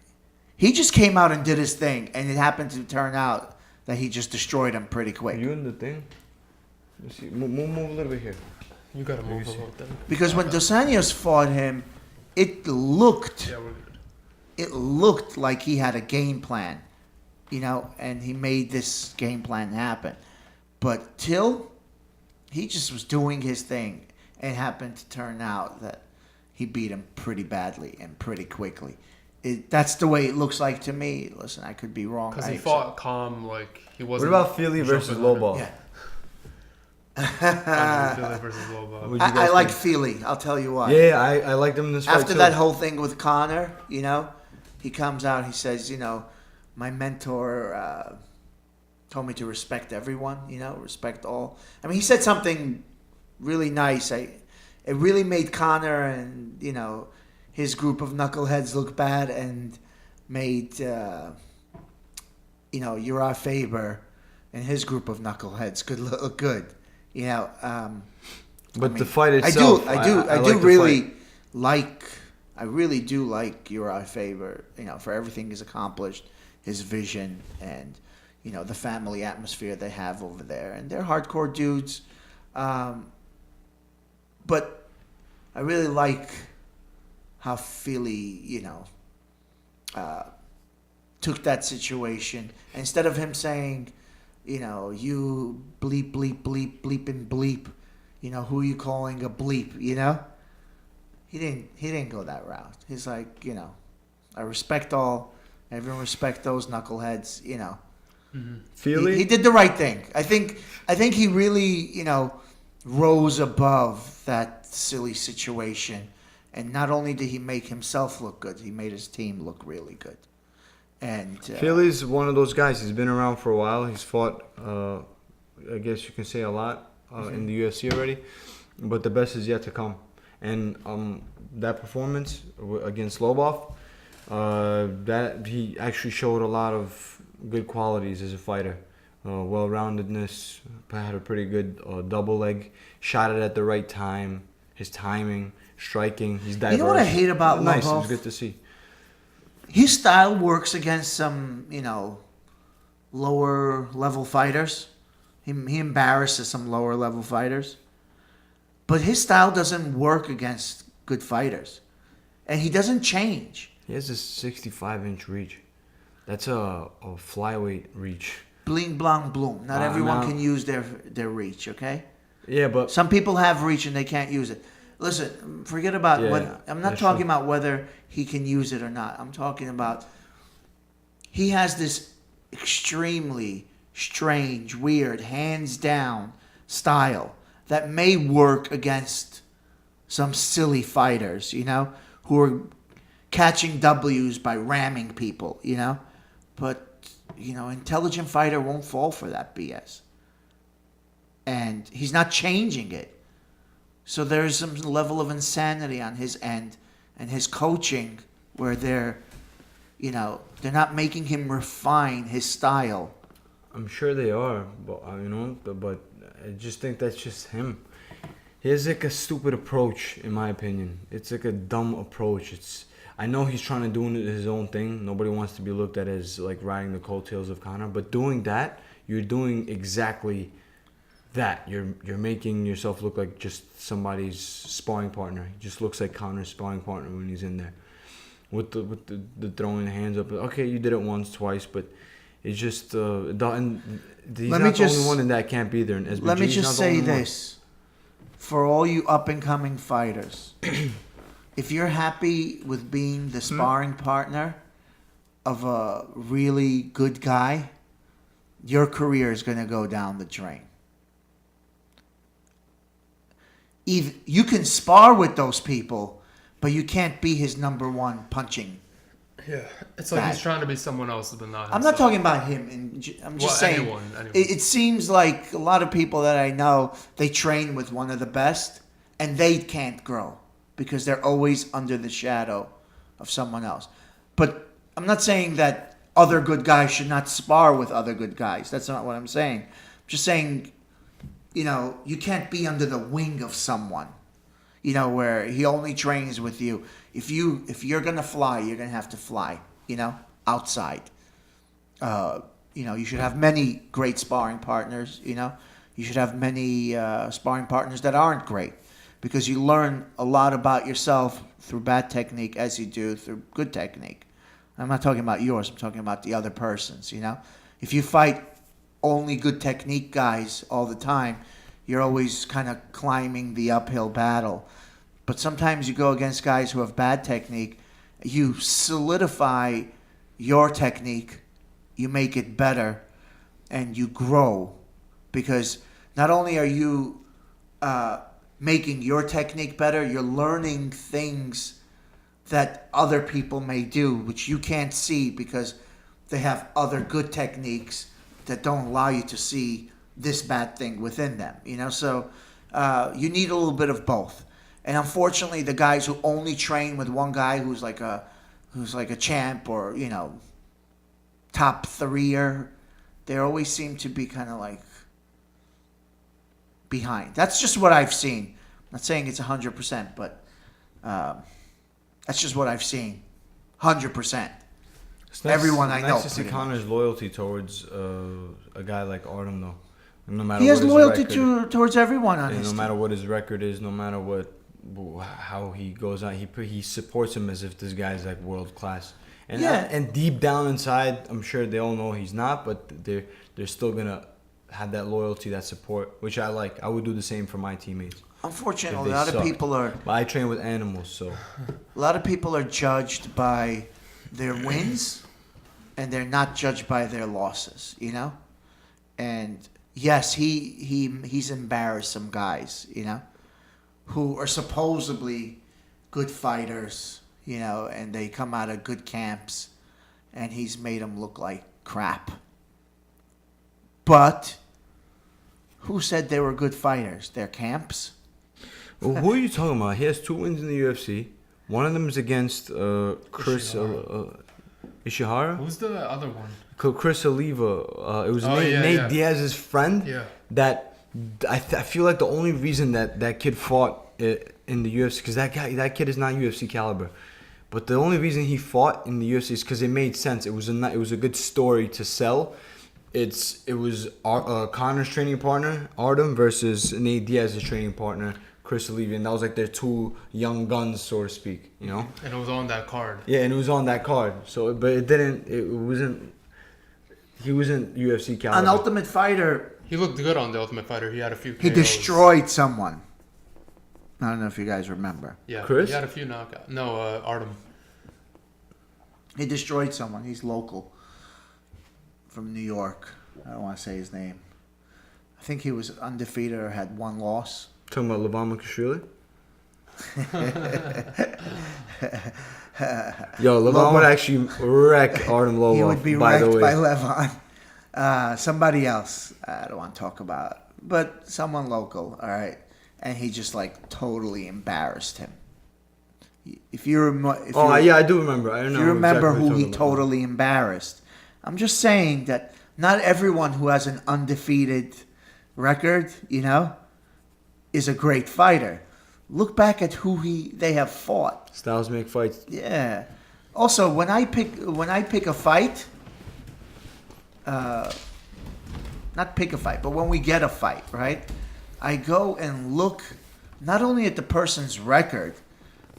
He just came out and did his thing, and it happened to turn out that he just destroyed him pretty Are quick. you in the thing? Let's see. Move a little bit here. You got to move a little thing. Because when Dos Anjos fought him, it looked Yeah, we're good. it looked like he had a game plan, you know, and he made this game plan happen. But Till, he just was doing his thing. It happened to turn out that he beat him pretty badly and pretty quickly. That's the way it looks like to me. Listen, I could be wrong. Because he fought calm, like he What wasn't. about Philly versus Lobov? Yeah. Philly versus Lobo. Would you I guys like think? Feely. I'll tell you why. Yeah, I like them in this fight After too. that whole thing with Connor, you know, he comes out, he says, you know, my mentor told me to respect everyone, you know, respect all. I mean, he said something really nice. It really made Connor and, you know, his group of knuckleheads look bad and made, you know, Uriah Faber and his group of knuckleheads look good. You know, But I mean, the fight itself, I do like the really fight. like. I really do like Uriah Faber. You know, for everything he's accomplished, his vision, and you know the family atmosphere they have over there, and they're hardcore dudes. But I really like how Philly, you know, took that situation. Instead of him saying, you know, you bleep, bleep, bleep, bleep, and bleep, you know, who are you calling a bleep, you know? He didn't go that route. He's like, you know, I respect all, everyone respect those knuckleheads, you know. Philly? He did the right thing. I think he really, you know, rose above that silly situation. And not only did he make himself look good, he made his team look really good. And Philly's one of those guys. He's been around for a while. He's fought, I guess you can say, a lot in the UFC already. But the best is yet to come. And that performance against Lobov, that he actually showed a lot of good qualities as a fighter. Well-roundedness, had a pretty good double leg, shot it at the right time, his timing, striking, he's diverse. You know what I hate about Nice, Lobov? it's good to see. His style works against some, you know, lower level fighters. He embarrasses some lower level fighters. But his style doesn't work against good fighters. And he doesn't change. He has a 65-inch reach. That's a flyweight reach. Bling, blang, bloom. Not everyone now- can use their reach, okay? Yeah, but Some people have reach and they can't use it. Listen, forget about Yeah, what... I'm not that's talking true. about whether he can use it or not. I'm talking about... He has this extremely strange, weird, hands-down style that may work against some silly fighters, you know, who are catching W's by ramming people, you know? But, you know, intelligent fighter won't fall for that BS. And he's not changing it. So there's some level of insanity on his end and his coaching where they're not making him refine his style. I'm sure they are, but but I just think that's just him. He has like a stupid approach, in my opinion. It's like a dumb approach. I know he's trying to do his own thing. Nobody wants to be looked at as like riding the coattails of Conor, but doing that, you're doing exactly that. You're making yourself look like just somebody's sparring partner. He just looks like Conor's sparring partner when he's in there. With the throwing the hands up. Okay, you did it once, twice, but it's just and he's not the only one in that camp either. And SBG, let me just say this. For all you up-and-coming fighters, if you're happy with being the sparring partner of a really good guy, your career is going to go down the drain. You can spar with those people, but you can't be his number one punching. Yeah, it's like he's trying to be someone else, but not himself. I'm not talking about him. I'm just saying. Anyone. It seems like a lot of people that I know, they train with one of the best, and they can't grow because they're always under the shadow of someone else. But I'm not saying that other good guys should not spar with other good guys. That's not what I'm saying. I'm just saying, you can't be under the wing of someone. Where he only trains with you. If you're gonna fly, you're gonna have to fly. Outside. You should have many great sparring partners. You should have many sparring partners that aren't great, because you learn a lot about yourself through bad technique as you do through good technique. I'm not talking about yours. I'm talking about the other person's. If you fight only good technique guys all the time, you're always kind of climbing the uphill battle. But sometimes you go against guys who have bad technique. You solidify your technique. You make it better. And you grow. Because not only are you making your technique better, you're learning things that other people may do, which you can't see because they have other good techniques that don't allow you to see this bad thing within them, So you need a little bit of both. And unfortunately, the guys who only train with one guy who's like a champ or top threer, they always seem to be kind of like behind. That's just what I've seen. I'm not saying it's 100%, but that's just what I've seen. 100%. Everyone I know. Nice to see Conor's loyalty towards a guy like Artem, though. No matter he has loyalty towards everyone on his team. No matter what his record is, no matter how he goes out, he supports him as if this guy's like world class. And and deep down inside, I'm sure they all know he's not, but they're still gonna have that loyalty, that support, which I like. I would do the same for my teammates. Unfortunately, a lot of people are. But I train with animals, so a lot of people are judged by their wins, and they're not judged by their losses. And yes, he's embarrassed some guys, who are supposedly good fighters, and they come out of good camps, and he's made them look like crap. But who said they were good fighters? Their camps? Well, who are you talking about? He has 2 wins in the UFC. One of them is against Chris Ishihara. Who's the other one? Chris Oliva. It was Nate Diaz's friend. Yeah. That I feel like the only reason that kid fought in the UFC, because that kid is not UFC caliber, but the only reason he fought in the UFC is because it made sense. It was a good story to sell. It was Conor's training partner Artem versus Nate Diaz's training partner Chris Oliva, and that was like their 2 young guns, so to speak. And it was on that card. Yeah, and it was on that card. So, but it didn't. It wasn't. He wasn't UFC caliber. An Ultimate Fighter. He looked good on the Ultimate Fighter. He had a few KOs. He destroyed someone. I don't know if you guys remember. Yeah, Chris? He had a few knockouts. No, Artem. He destroyed someone. He's local. From New York. I don't want to say his name. I think he was undefeated or had 1 loss. Talking about Levan Makashvili? Yo, Levan would actually wreck Artem Lobov. He would be wrecked by Levan. Somebody else I don't want to talk about. But someone local, all right. and he just like totally embarrassed him. If you remember, I do remember. I don't if know. you remember exactly what who you're he talking about. totally embarrassed, I'm just saying that not everyone who has an undefeated record, is a great fighter. Look back at who they have fought. Styles make fights. Yeah. Also, when I pick a fight, not pick a fight, but when we get a fight, right? I go and look not only at the person's record,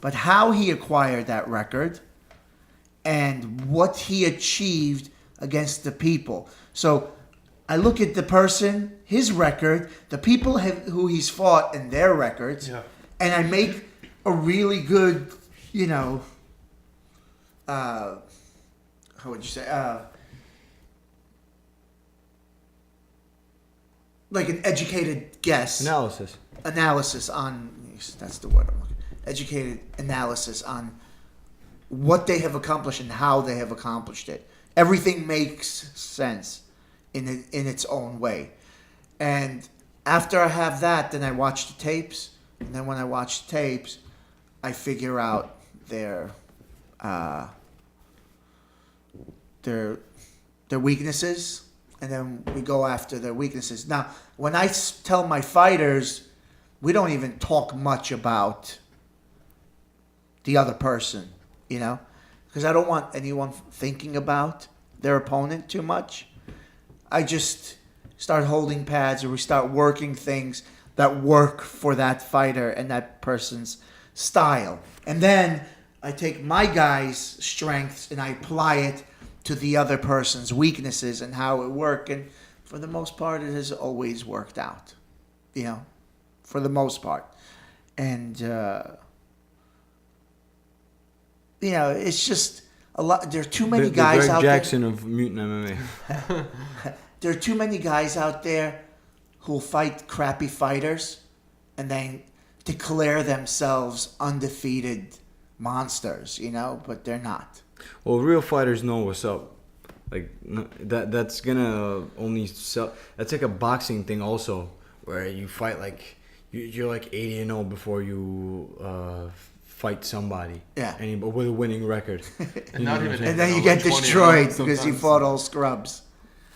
but how he acquired that record and what he achieved against the people. So I look at the person, his record, the people who he's fought and their records, and I make a really good, how would you say, like an educated guess. Analysis on, that's the word I'm looking for. Educated analysis on what they have accomplished and how they have accomplished it. Everything makes sense in its own way. And after I have that, then I watch the tapes. And then when I watch the tapes, I figure out their weaknesses. And then we go after their weaknesses. Now, when I tell my fighters, we don't even talk much about the other person, because I don't want anyone thinking about their opponent too much. I just start holding pads, or we start working things that work for that fighter and that person's style. And then I take my guy's strengths and I apply it to the other person's weaknesses and how it worked. And for the most part, it has always worked out, for the most part. And, it's just a lot. There are too many guys out there. Greg Jackson of Mutant MMA. There are too many guys out there who'll fight crappy fighters and then declare themselves undefeated monsters, but they're not. Well, real fighters know what's up. Like that's gonna only sell. That's like a boxing thing also, where you fight like you're like 80-0 before you fight somebody. Yeah. But with a winning record. And not even. And then you get destroyed because you fought all scrubs.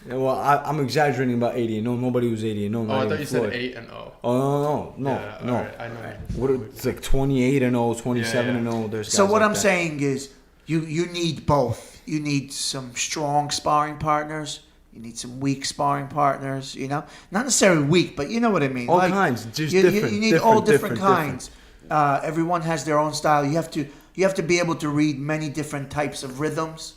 Yeah, well, I'm exaggerating about 80-0. Nobody was 80-0. I thought you said 8-0. Oh no. Yeah, all right, I know. What it's like 28-0, 27-0. There's So guys what like I'm that. saying is, you need both. You need some strong sparring partners. You need some weak sparring partners. Not necessarily weak, but you know what I mean. All kinds, just you, different. You need all different kinds. Everyone has their own style. You have to be able to read many different types of rhythms,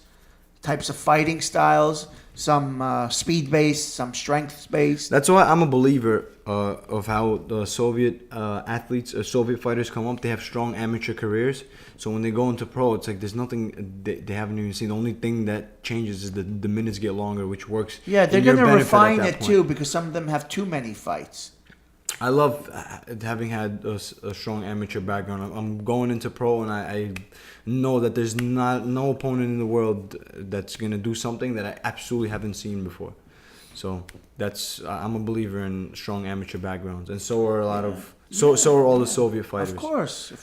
types of fighting styles. Some speed-based, some strength-based. That's why I'm a believer of how the Soviet athletes, Soviet fighters come up. They have strong amateur careers. So when they go into pro, it's like there's nothing they haven't even seen. The only thing that changes is the minutes get longer, which works. Yeah, they're in your going to benefit refine at that it point. too, because some of them have too many fights. I love having had a strong amateur background. I'm going into pro, and I know that there's no opponent in the world that's gonna do something that I absolutely haven't seen before. So I'm a believer in strong amateur backgrounds, and so are a lot of so are all the Soviet fighters. Of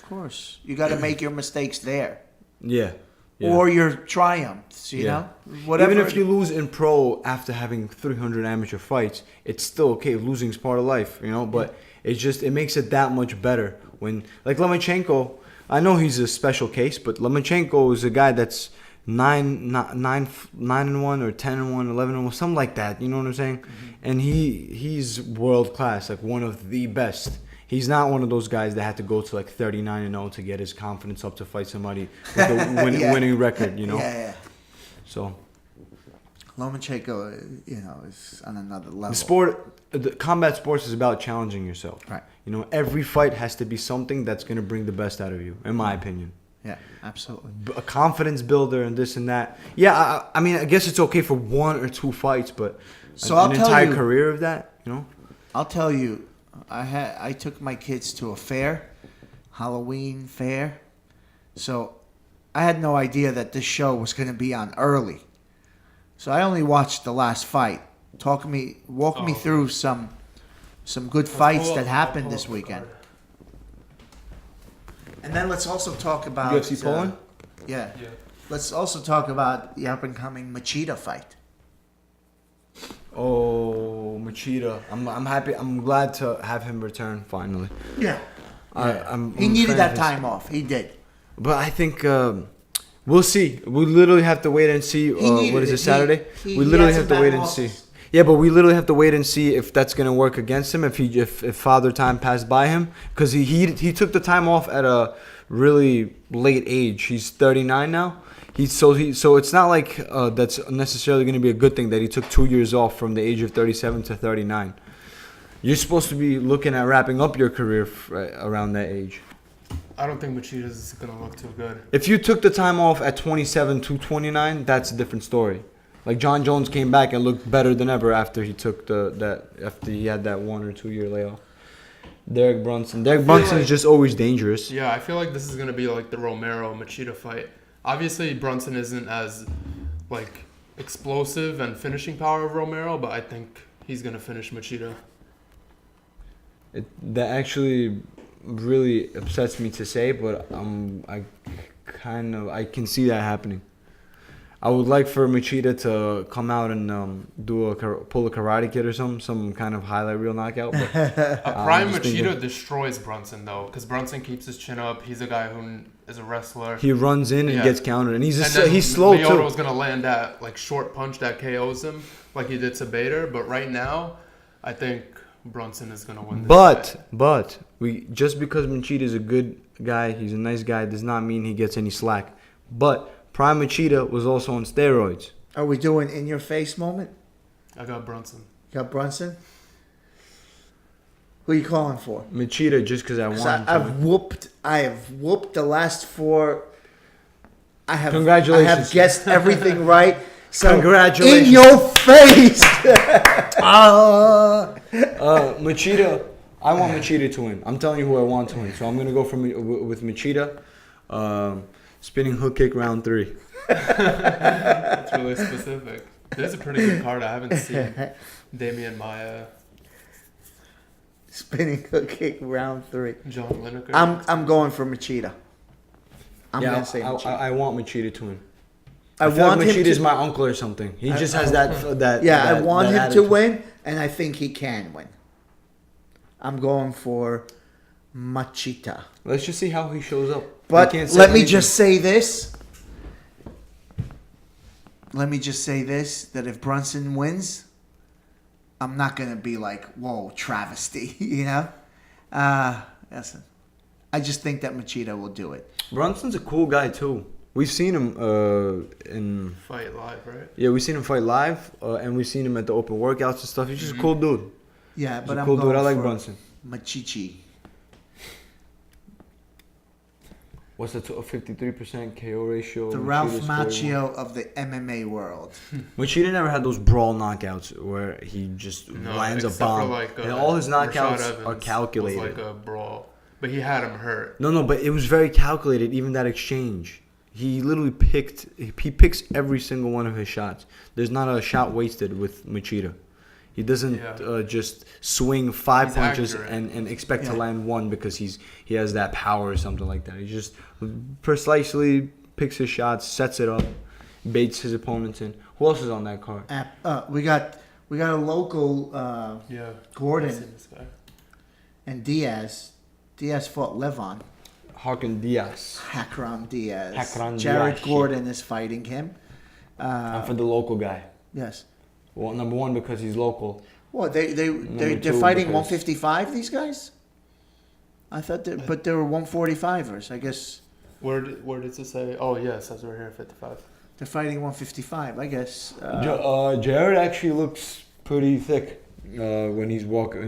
course, you got to make your mistakes there. Yeah. Or your triumphs, you know? Whatever. Even if you lose in pro after having 300 amateur fights, it's still okay. Losing's part of life, but it makes it that much better when, like Lomachenko, I know he's a special case, but Lomachenko is a guy that's 9-1 or 10-1, 11-1, something like that, you know what I'm saying? Mm-hmm. And he's world class, like one of the best. He's not one of those guys that had to go to like 39-0 to get his confidence up to fight somebody with a winning record, Yeah. So Lomachenko, is on another level. The combat sports is about challenging yourself. Right. Every fight has to be something that's going to bring the best out of you, in my opinion. Yeah, absolutely. A confidence builder and this and that. Yeah, I mean, I guess it's okay for 1 or 2 fights, but an entire career of that, I'll tell you. I took my kids to a fair, Halloween fair. So I had no idea that this show was going to be on early. So I only watched the last fight. Walk me through some some good fights that happened this weekend. And then let's also talk about UFC Poland? Yeah. Yeah. Let's also talk about the up and coming Machida fight. Oh, Machida. I'm happy. I'm glad to have him return finally. Yeah. I'm He a needed fan that of his. time off. He did. But I think we'll see. We literally have to wait and see. needed What is it. it, Saturday? He we literally had have some to wait bad and see. losses. Yeah, but we literally have to wait and see if that's gonna work against him. If Father Time passed by him, because he took the time off at a really late age. He's 39 now. So it's not like that's necessarily going to be a good thing that he took 2 years off from the age of 37 to 39. You're supposed to be looking at wrapping up your career around that age. I don't think Machida's going to look too good. If you took the time off at 27 to 29, that's a different story. Like John Jones came back and looked better than ever after he took after he had that 1 or 2 year layoff. Derek Brunson is just always dangerous. Yeah, I feel like this is going to be like the Romero-Machida fight. Obviously, Brunson isn't as like explosive and finishing power of Romero, but I think he's going to finish Machida. That actually really upsets me to say, but I can see that happening. I would like for Machida to come out and pull a Karate Kid or some kind of highlight reel knockout. But, A prime Machida destroys Brunson though, because Brunson keeps his chin up. He's a guy who is a wrestler. He runs in and gets countered, and he's slow too. Lyoto's gonna land that like short punch that KOs him, like he did to Bader. But right now, I think Brunson is gonna win this fight. But just because Machida is a good guy, he's a nice guy, does not mean he gets any slack. But Prime Machida was also on steroids. Are we doing in your face moment? I got Brunson. You got Brunson? Who are you calling for? Machida, just because I want him to. I have whooped the last 4. Congratulations. I have guessed everything right. So Congratulations. In your face. Machida, I want Machida to win. I'm telling you who I want to win. So I'm gonna go with Machida. Spinning hook kick round 3. That's really specific. There's a pretty good card I haven't seen. Damian Maia, Spinning hook kick round 3. John Lineker. I'm going for Machida. I'm gonna say Machida. I want Machida to win. I feel want like him Machida's to. my uncle or something. He just has that. Yeah, I want that him attitude. to win, and I think he can win. I'm going for Machida. Let's just see how he shows up. But We can't say let me anything. just say this. That if Brunson wins, I'm not going to be like, whoa, travesty, you know? Listen, I just think that Machida will do it. Brunson's a cool guy too. We've seen him in Fight live, right? Yeah, we've seen him fight live, and we've seen him at the open workouts and stuff. He's just a cool dude. Yeah, He's but a I'm cool going dude. I like for Brunson. Machichi. What's the 53% KO ratio? The Ralph Macchio of the MMA world. Machida never had those brawl knockouts where he just lands a except for, bomb. like, And all his Rashad knockouts Evans are calculated. was like a brawl, but he had him hurt. No, but it was very calculated. Even that exchange, he literally picks every single one of his shots. There's not a shot wasted with Machida. He doesn't just swing 5 punches accurate. and expect to land one because he has that power or something like that. He just precisely picks his shots, sets it up, baits his opponents in. Who else is on that card? We got a local Gordon This guy. and Diaz. Diaz fought Levon. Hakan Diaz. Hakram Diaz. Hakram Jared Diaz. Gordon is fighting him. I'm for the local guy. Yes. Well, number one because he's local. What they're two, fighting because- 155. These guys. I thought, but they were 145ers. I guess Where does it say? Oh yes, that's right here, 55. they're fighting 155. I guess. Jared actually looks pretty thick when he's walking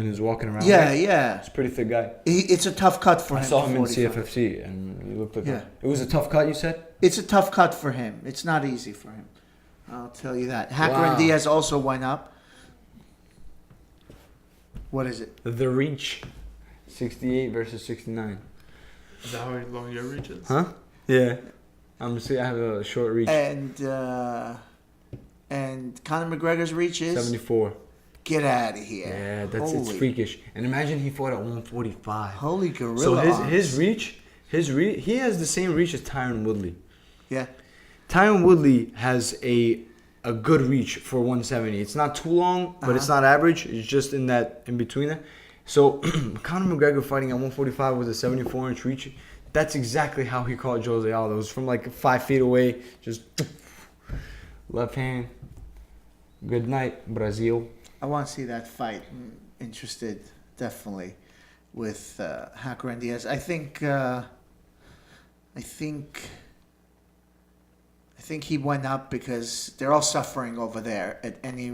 around. Yeah, He's yeah. a pretty thick guy. It's a tough cut for I him. saw him in 45. CFFC and he looked like Yeah. it was a tough cut. You said. It's a tough cut for him. It's not easy for him. I'll tell you that. Hacker Wow. and Diaz also went up. What is it? The reach, 68 versus 69. Is that how long your reach is? Huh? Yeah. I have a short reach. And Conor McGregor's reach is 74. Get out of here. Yeah, it's freakish. And imagine he fought at 145. Holy gorilla. So arms. his reach, he has the same reach as Tyron Woodley. Yeah. Tyron Woodley has a good reach for 170. It's not too long, but it's not average. It's just in between there. So Conor McGregor fighting at 145 with a 74-inch reach. That's exactly how he caught Jose Aldo. It was from like 5 feet away, just left hand. Good night, Brazil. I want to see that fight. I'm interested, definitely, with Hacker and Diaz. I think he went up because they're all suffering over there at any.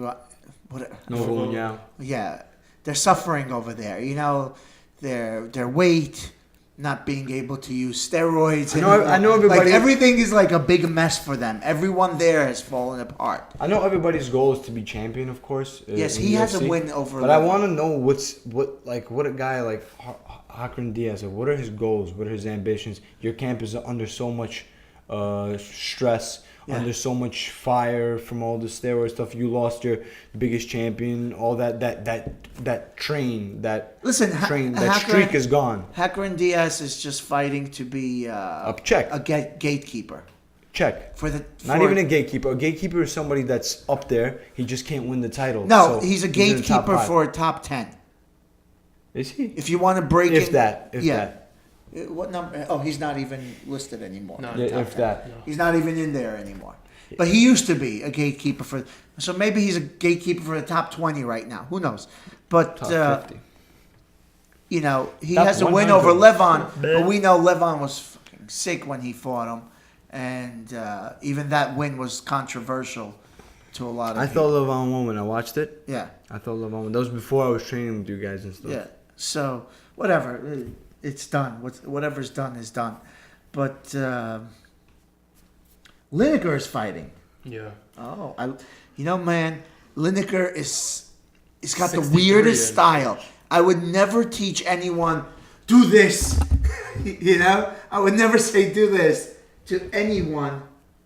Yeah, they're suffering over there. You know, their weight, not being able to use steroids. I know everybody. Like everything is like a big mess for them. Everyone there has fallen apart. I know everybody's goal is to be champion, of course. Yes, he has a win over. But I want to know what a guy like Hacker Diaz. Like, what are his goals? What are his ambitions? Your camp is under so much stress. Yeah. Under so much fire from all the steroid stuff. You lost your biggest champion. All that train, that streak is gone. Hacker and Diaz is just fighting to be a gatekeeper. Check. Not even a gatekeeper. A gatekeeper is somebody that's up there. He just can't win the title. No, so he's a gatekeeper for a top 10. Is he? If you want to break if that. What number? Oh, he's not even listed anymore. No, if that. No. He's not even in there anymore. But he used to be a gatekeeper for. So maybe he's a gatekeeper for the top 20 right now. Who knows? But Top 50. You know, he Top has a win 100. over Levon, but we know Levon was fucking sick when he fought him, and even that win was controversial to a lot of I people. thought Levon won when I watched it. Yeah. I thought Levon won. That was before I was training with you guys and stuff. Yeah. So whatever, it's done. Whatever's done is done. But Lineker is fighting. Yeah. Oh, man, Lineker is got the 63 weirdest inch. style. I would never teach anyone do this. You know, I would never say do this to anyone.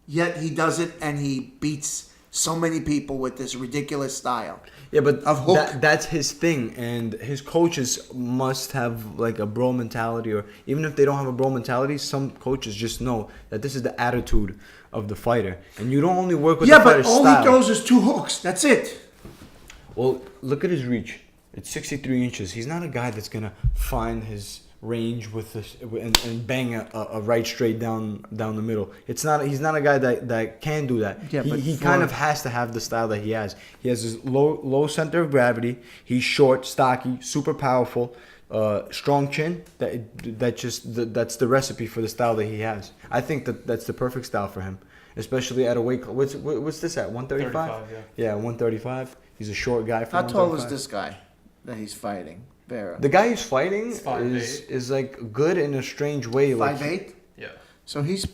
Yet he does it, and he beats so many people with this ridiculous style. Yeah, but Of hook. that's his thing, and his coaches must have like a bro mentality, or even if they don't have a bro mentality, some coaches just know that this is the attitude of the fighter, and you don't only work with the fighter's all style. he throws is 2 hooks. That's it. Well, look at his reach. It's 63 inches. He's not a guy that's gonna find his range with this and bang a right straight down the middle. He's not a guy that can do that. Yeah, but he kind of has to have the style that he has. He has this low center of gravity. He's short, stocky, super powerful, strong chin. That's the recipe for the style that he has. I think that's the perfect style for him, especially at a weight. What's this at? 135. 35, yeah. Yeah, 135. He's a short guy. How tall is this guy that he's fighting? Vera. The guy he's fighting He's 5'8". is like good in a strange way. 5'8". Yeah. So he's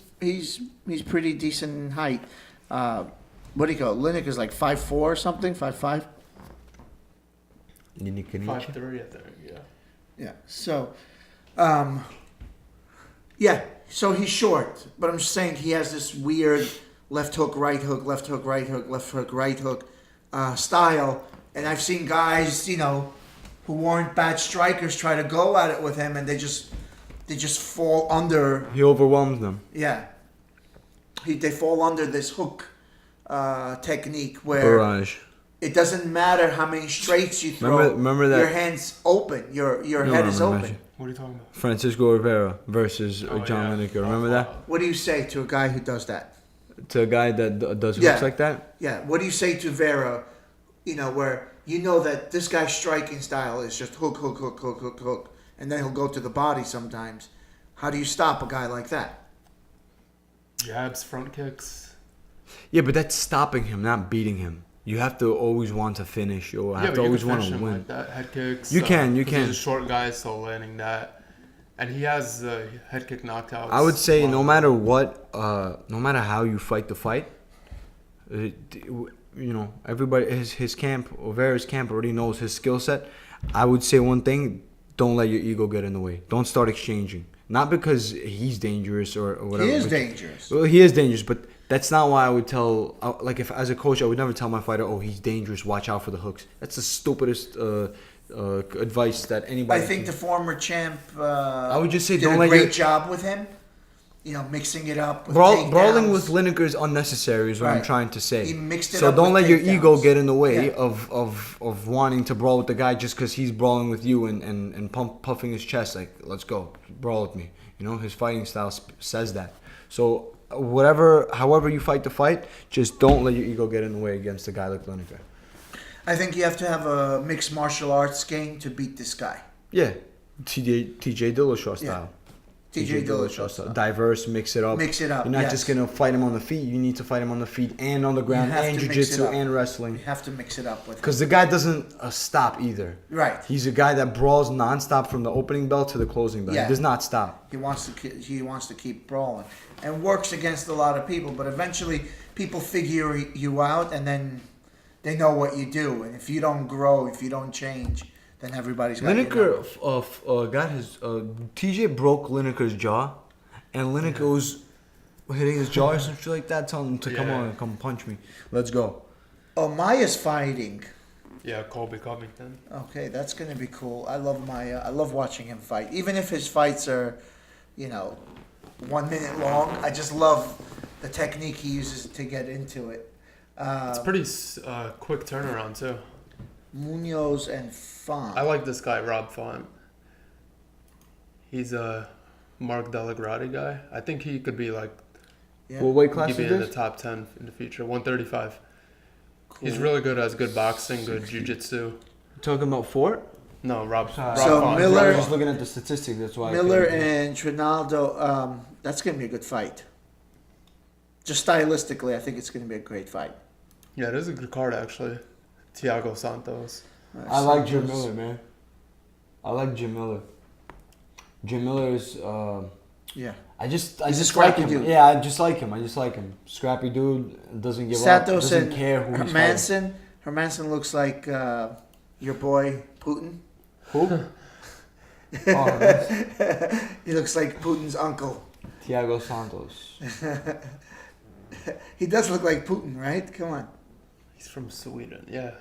pretty decent in height. What do you go? Lineker's like 5'4" or something, 5'5". 5'3", I think. Yeah. Yeah. So, So he's short, but I'm just saying he has this weird left hook, right hook, left hook, right hook, left hook, right hook style. And I've seen guys, who weren't bad strikers try to go at it with him, and they just fall under. He overwhelms them. Yeah. They fall under this hook technique where Barrage. it doesn't matter how many straights you throw. Remember that? Your hand's open. Your head is open. What are you talking about? Francisco Rivera versus John Lineker. Remember that? What do you say to a guy who does that? To a guy that does Yeah. hooks like that? Yeah. What do you say to Vera? Where that this guy's striking style is just hook, hook, hook, hook, hook, hook, and then he'll go to the body sometimes. How do you stop a guy like that? Jabs, front kicks. Yeah, but that's stopping him, not beating him. You have to always want to finish. You have to always want to win. Like that. Head kicks. You can. 'cause He's a short guy, so landing that. And he has head kick knockouts. I would say no matter what, no matter how you fight the fight, everybody, his camp, Rivera's camp already knows his skill set. I would say one thing: don't let your ego get in the way. Don't start exchanging. Not because he's dangerous or whatever. He is dangerous. Well, he is dangerous, but That's not why I would tell. Like if as a coach, I would never tell my fighter, "Oh, he's dangerous. Watch out for the hooks." That's the stupidest advice that anybody. I think the former champ. I would just say did don't a let great your job with him. Mixing it up. With brawling takedowns. with Lineker is unnecessary. Is what I'm Right. trying to say. He mixed it so up don't with let your ego takedowns. get in the way Yeah. of wanting to brawl with the guy just because he's brawling with you and puffing his chest like, let's go, brawl with me. His fighting style says that. So however you fight the fight, just don't let your ego get in the way against a guy like Lineker. I think you have to have a mixed martial arts game to beat this guy. Yeah, TJ Dillashaw style. TJ Dillashaw style. Diverse, mix it up. Mix it up, You're not yes. just gonna fight him on the feet. You need to fight him on the feet and on the ground have and to mix it jiu-jitsu up. and wrestling. You have to mix it up with him. Because the guy doesn't stop either. Right. He's a guy that brawls nonstop from the opening bell to the closing bell. Yeah. He does not stop. He wants to keep brawling and works against a lot of people, but eventually people figure you out and then they know what you do. And if you don't grow, if you don't change, then everybody's got your number. Lineker got his TJ broke Lineker's jaw, and Lineker was hitting his jaw or something like that, telling him to come on and come punch me. Let's go. Oh, Maya's fighting. Yeah, Colby Covington. Okay, that's gonna be cool. I love Maya. I love watching him fight, even if his fights are, 1 minute long. I just love the technique he uses to get into it. It's pretty quick turnaround too. Munoz and Font. I like this guy, Rob Font. He's a Mark Delagrati guy. I think he could be like Yeah. What weight he'd class be is in the this? top 10 in the future. 135. Cool. He's really good. Has good boxing, good jiu-jitsu. Talking about Fort? No, Rob So Font. Miller- I was just looking at the statistics. That's why. Miller and Trinaldo. That's gonna be a good fight. Just stylistically, I think it's gonna be a great fight. Yeah, it is a good card actually. Thiago Santos. I like Jim Miller, man. I like Jim Miller. Jim Miller is. Yeah. I just He's a like scrappy him. dude. Yeah, I just like him. Scrappy dude, doesn't give up. Santos Doesn't and care who he's fighting. Hermanson looks like your boy Putin. Who? Oh, that's He looks like Putin's uncle. Thiago Santos. He does look like Putin, right? Come on. He's from Sweden. Yeah.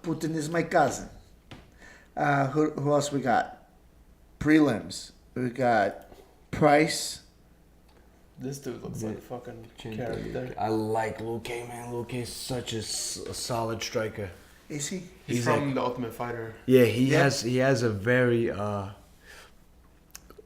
Putin is my cousin. Who else we got? Prelims. We got Price. This dude looks like a fucking Chin- character. I like Luke, man. Luke is such a solid striker. Is he? He's He's from The Ultimate Fighter. Yeah, Yeah. he has a very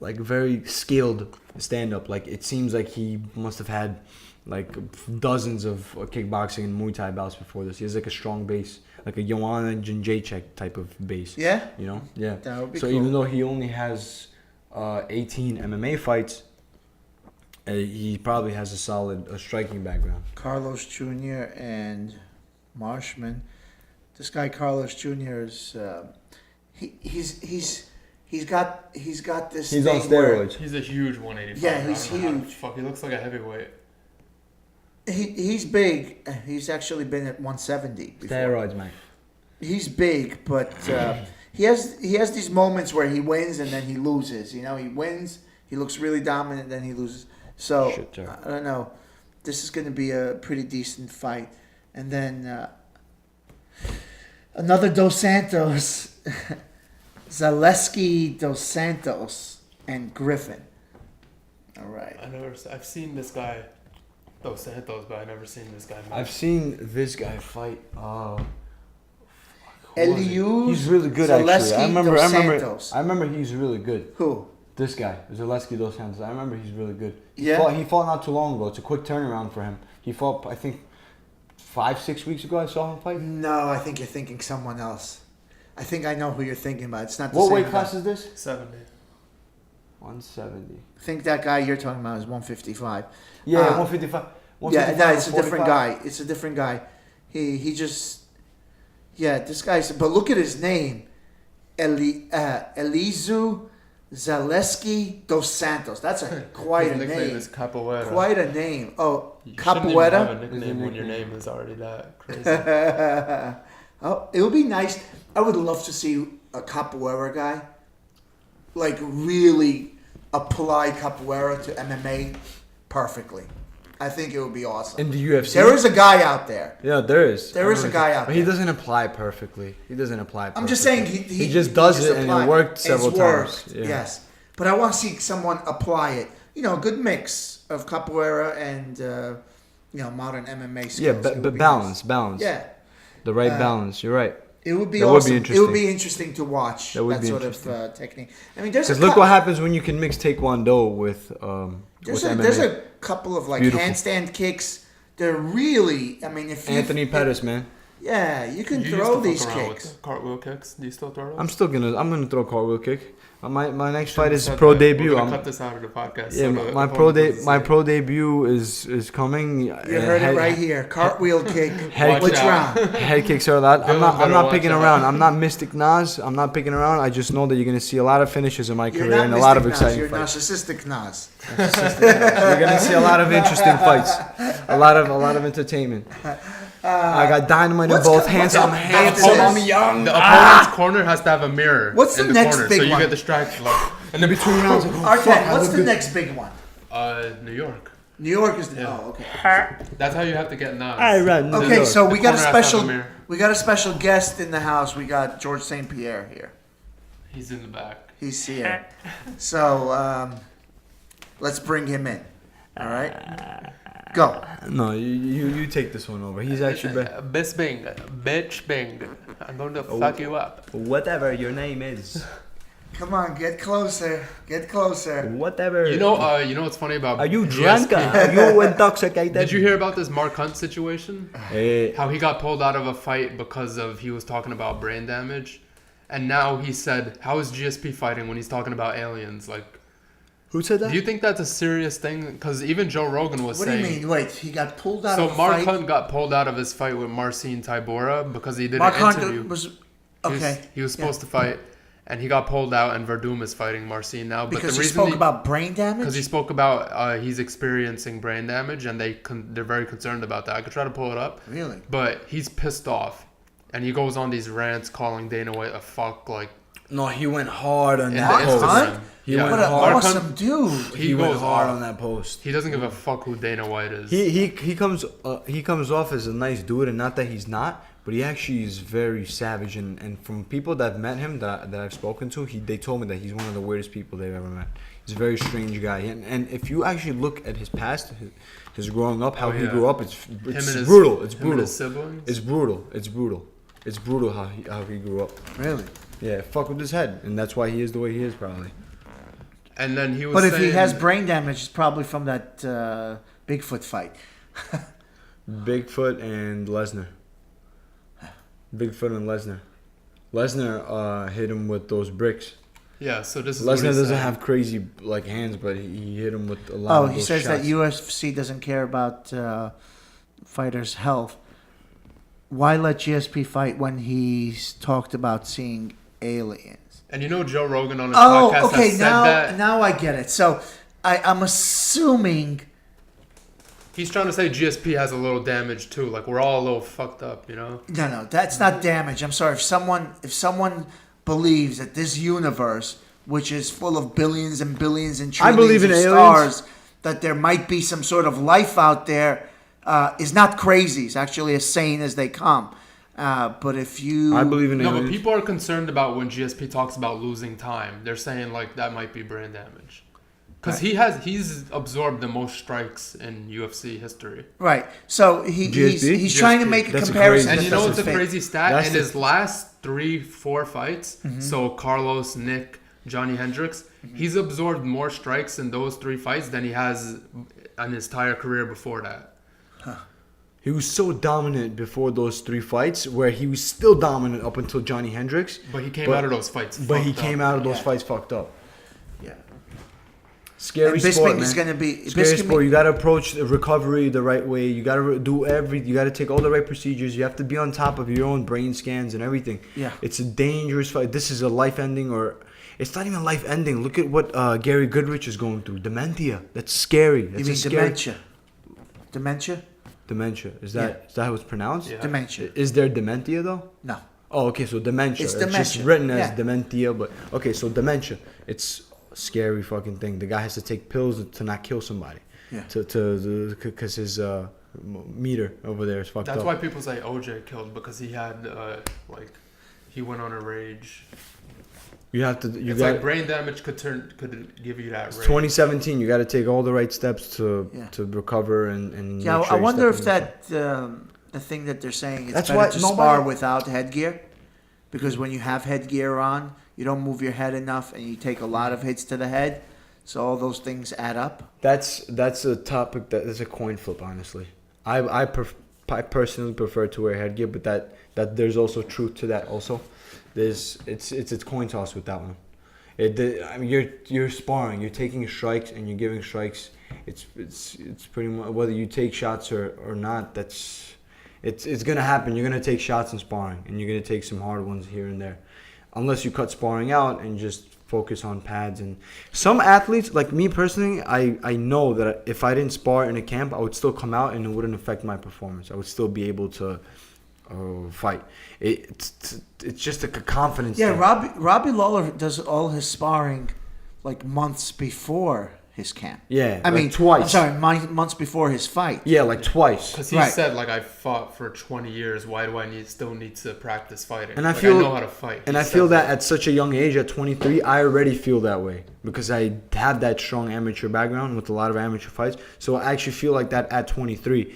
very skilled stand up. Like it seems like he must have had like dozens of kickboxing and Muay Thai bouts before this. He has like a strong base, like a Joanna Jędrzejczyk type of base. Yeah. Yeah. That would be So cool. even though he only has 18 MMA fights, he probably has a solid striking background. Carlos Jr. and Marshman. This guy Carlos Jr. is he's got this. He's on thing where steroids. He's a huge 185. Yeah, I don't he's know how the huge. Fuck, he looks like a heavyweight. He's big. He's actually been at 170 before. Steroids, man. He's big, but he has these moments where he wins and then he loses. He wins, he looks really dominant, then he loses. So Shit, Jack. I don't know. This is going to be a pretty decent fight, and then another Dos Santos, Zaleski Dos Santos and Griffin. All right. I've seen this guy, Dos Santos, but I've never seen this guy. I've seen this guy fight. Eliud He's really good Zaleski actually. Dos Santos. I remember he's really good. Who? This guy, Zaleski Dos Santos. I remember he's really good. Yeah? He fought not too long ago. It's a quick turnaround for him. He fought, I think, 5-6 weeks ago. I saw him fight. No, I think you're thinking someone else. I think I know who you're thinking about. It's not the What same weight guy. class is this? 70. 170. I think that guy you're talking about is 155. Yeah, 155. 155. Yeah, no, it's a different 45. guy. It's a different guy. He just, yeah, this guy's. But look at his name, Elizu Zaleski Dos Santos. That's quite His a nickname name. is Capoeira. Quite a name. Oh, You shouldn't even have Capoeira. a nickname when your name is already that crazy. Oh, it would be nice. I would love to see a Capoeira guy, like really apply Capoeira to MMA perfectly. I think it would be awesome. In the UFC? There is a guy out there. Yeah, there is. There is a guy out But there. he doesn't apply perfectly. I'm just saying he just does it and it worked several times. Yeah. Yes. But I want to see someone apply it. You know, a good mix of capoeira and, modern MMA skills. Yeah, but balance. Yeah. The right balance. You're right. It would be That awesome. would be interesting. It would be interesting to watch That would be sort interesting. of technique. I mean, there's Because look what happens when you can mix Taekwondo with MMA. There's a couple of Beautiful. handstand kicks. They're really. I mean, if Anthony Pettis, man. Yeah, you can You used throw to these fuck around kicks. with cartwheel kicks. Do you still throw those? I'm gonna throw a cartwheel kick. My next fight is Said pro that. debut. We're gonna I'm- cut this out of the podcast. Yeah, so the my opponent pro doesn't see debut is coming. You heard it right here. Cartwheel kick. Head Which kick. round? Head kicks are a lot. I'm Bill not better picking watch around. out. I'm not Mystic Nas. I'm not picking around. I just know that you're gonna see a lot of finishes in my You're career not and a lot of Mystic Nas, exciting you're fights. narcissistic Nas. You're gonna see a lot of interesting fights. A lot of entertainment. I got dynamite in What's both co- hands. what's I'm up handsome. after I'm this? young. The opponent's corner has to have a mirror. What's in the the next corner, big so you one? get distracted. And then Between rounds. Artem, what's the next big one? New York. New York is the. Yeah. Oh, okay. That's how you have to get Nas. I run. New Okay, York. so we got a corner has to have special. a mirror. We got a special guest in the house. We got George St. Pierre here. He's in the back. He's here. So let's bring him in. All right. Go. No, you take this one over. He's actually Bitch Bing. Bitch Bing. I'm going to fuck you up. whatever your name is. Come on, get closer. Get closer. Whatever. You know what's funny about Are you GSP? drunk? Are you intoxicated? Did you hear about this Mark Hunt situation? Hey, How he got pulled out of a fight because of he was talking about brain damage, and now he said, "How is GSP fighting when he's talking about aliens?" Like, who said that? do you think that's a serious thing? Because even Joe Rogan was What do you saying. mean? Wait, he got pulled out So of a Mark fight. Hunt got pulled out of his fight with Marcin Tybura because he did Mark an Hunt interview. was He was- okay. He was supposed to fight, and he got pulled out, and Verdum is fighting Marcin now. But Because the he reason spoke about brain damage. because he spoke about he's experiencing brain damage, and they're very concerned about that. I could try to pull it up, Really? but he's pissed off, and he goes on these rants calling Dana White a fuck. Like No, he went hard on in that the post. Instagram. He Yeah. went What an hard. Mark awesome Hunt- dude. He went goes hard off. on that post. He doesn't give a fuck who Dana White is. He comes off as a nice dude, and not that he's not, but he actually is very savage. And from people that have met him that I've spoken to, they told me that he's one of the weirdest people they've ever met. He's a very strange guy, and if you actually look at his past, his growing up, how he yeah. grew up, it's Him and his- brutal. It's him and brutal. his siblings. It's brutal. It's brutal. It's brutal how he grew up. Really? Yeah, fuck with his head, and that's why he is the way he is, probably. And then he was. But if he saying- has brain damage, it's probably from that Bigfoot fight. Bigfoot and Lesnar. Bigfoot and Lesnar. Lesnar hit him with those bricks. yeah, so this is what Lesnar he's doesn't saying. have crazy like hands, but he hit him with a lot Oh, of he those says that shots. UFC doesn't care about fighters' health. Why let GSP fight when he's talked about seeing aliens? And you know Joe Rogan on his Oh, podcast okay. has said that. Now I get it. So I'm assuming. He's trying to say GSP has a little damage too. Like we're all a little fucked up, you know. No, that's not damage. I'm sorry. If someone believes that this universe, which is full of billions and billions and I trillions believe of in stars, that there might be some sort of life out there, is not crazy. It's actually as sane as they come. But if you, I believe in No, but aliens. people are concerned about when GSP talks about losing time. They're saying like that might be brain damage. Because he's absorbed the most strikes in UFC history. right. So he's GSP? trying to GSP. make a That's a comparison. crazy- And that you know what's a doesn't fit. crazy stat? That's In the- his last 3-4 fights, so Carlos, Nick, Johnny Hendricks, he's absorbed more strikes in those 3 fights than he has in his entire career before that. He was so dominant before those 3 fights, where he was still dominant up until Johnny Hendricks. But he came out of those fights. But he fucked came up. out of those Yeah. fights fucked up. Yeah. Scary And sport, Bisping man. is going to be Scary Bisping- sport. You gotta approach the recovery the right way. You gotta You gotta take all the right procedures. You have to be on top of your own brain scans and everything. Yeah. It's a dangerous fight. This is a life ending, or it's not even life ending. Look at what Gary Goodrich is going through. Dementia. That's scary. That's You mean a scary dementia? Dementia? Dementia. Is that how it's pronounced? Yeah. Dementia. Is there dementia though? No. Oh, okay. So dementia. It's just dementia. written as Yeah. dementia, but okay. So dementia. It's a scary fucking thing. The guy has to take pills to not kill somebody. Yeah. Because his meter over there is fucked That's up. why people say OJ killed, because he had he went on a rage. You have to. It's like brain damage could give you that rage. 2017. You got to take all the right steps to recover and Yeah, make sure I you wonder step if in the the thing that they're saying it's That's better why to nobody- spar without headgear, because when you have headgear on, you don't move your head enough, and you take a lot of hits to the head, so all those things add up. That's a topic that is a coin flip. Honestly, I personally prefer to wear headgear, but that there's also truth to that. Also, it's a coin toss with that one. I mean, you're sparring, you're taking strikes, and you're giving strikes. It's pretty much whether you take shots or not. It's gonna happen. You're gonna take shots in sparring, and you're gonna take some hard ones here and there, unless you cut sparring out and just focus on pads. And some athletes, like me personally, I know that if I didn't spar in a camp, I would still come out and it wouldn't affect my performance. I would still be able to fight. It's just a confidence Yeah, thing. Robbie Lawler does all his sparring like months before his camp. Yeah, I like mean twice. I'm sorry, months before his fight. Yeah, like twice. Because he Right. said, I fought for 20 years. Why do I still need to practice fighting? And I I feel- know how to fight. And He I said feel that at such a young age, at 23, I already feel that way because I have that strong amateur background with a lot of amateur fights. So I actually feel like that at 23.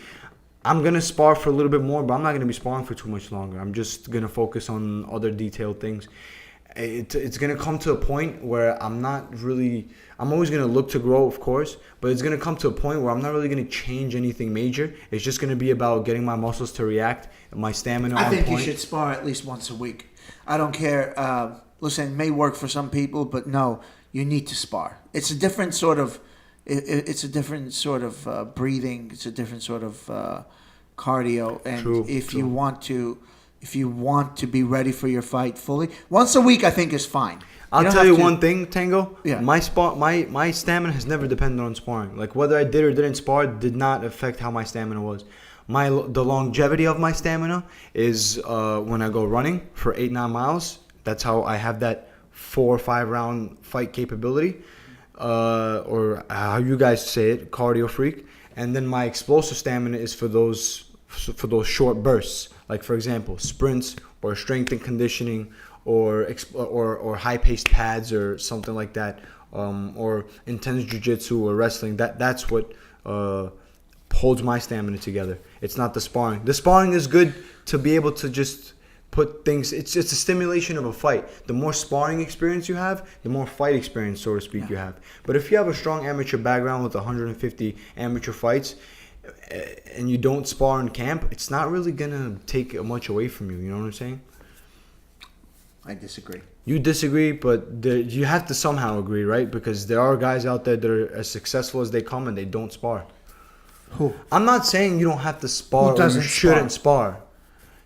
I'm going to spar for a little bit more, but I'm not going to be sparring for too much longer. I'm just going to focus on other detailed things. It's going to come to a point where I'm always going to look to grow, of course, but it's going to come to a point where I'm not really going to change anything major. It's just going to be about getting my muscles to react, my stamina I on think point. you should spar at least once a week. I don't care. Listen, it may work for some people, but no, you need to spar. It's a different sort of. It's a different sort of breathing. It's a different sort of cardio. And True, if true. you want to be ready for your fight fully, once a week I think is fine. I'll don't tell have you to- one thing, Tango. Yeah. My stamina has never depended on sparring. Like whether I did or didn't spar did not affect how my stamina was. The longevity of my stamina is when I go running for 8-9 miles. That's how I have that 4 or 5 round fight capability, or how you guys say it, cardio freak. And then my explosive stamina is for those short bursts, like for example sprints or strength and conditioning or high paced pads or something like that, or intense jiu-jitsu or wrestling. That's what holds my stamina together. It's not the sparring. The sparring is good to be able to just put things. It's a stimulation of a fight. The more sparring experience you have, the more fight experience, so to speak, you have. But if you have a strong amateur background with 150 amateur fights, and you don't spar in camp, it's not really gonna take much away from you. You know what I'm saying? I disagree. You disagree, but you have to somehow agree, right? Because there are guys out there that are as successful as they come and they don't spar. Who? I'm not saying you don't have to spar Who or you doesn't shouldn't spar.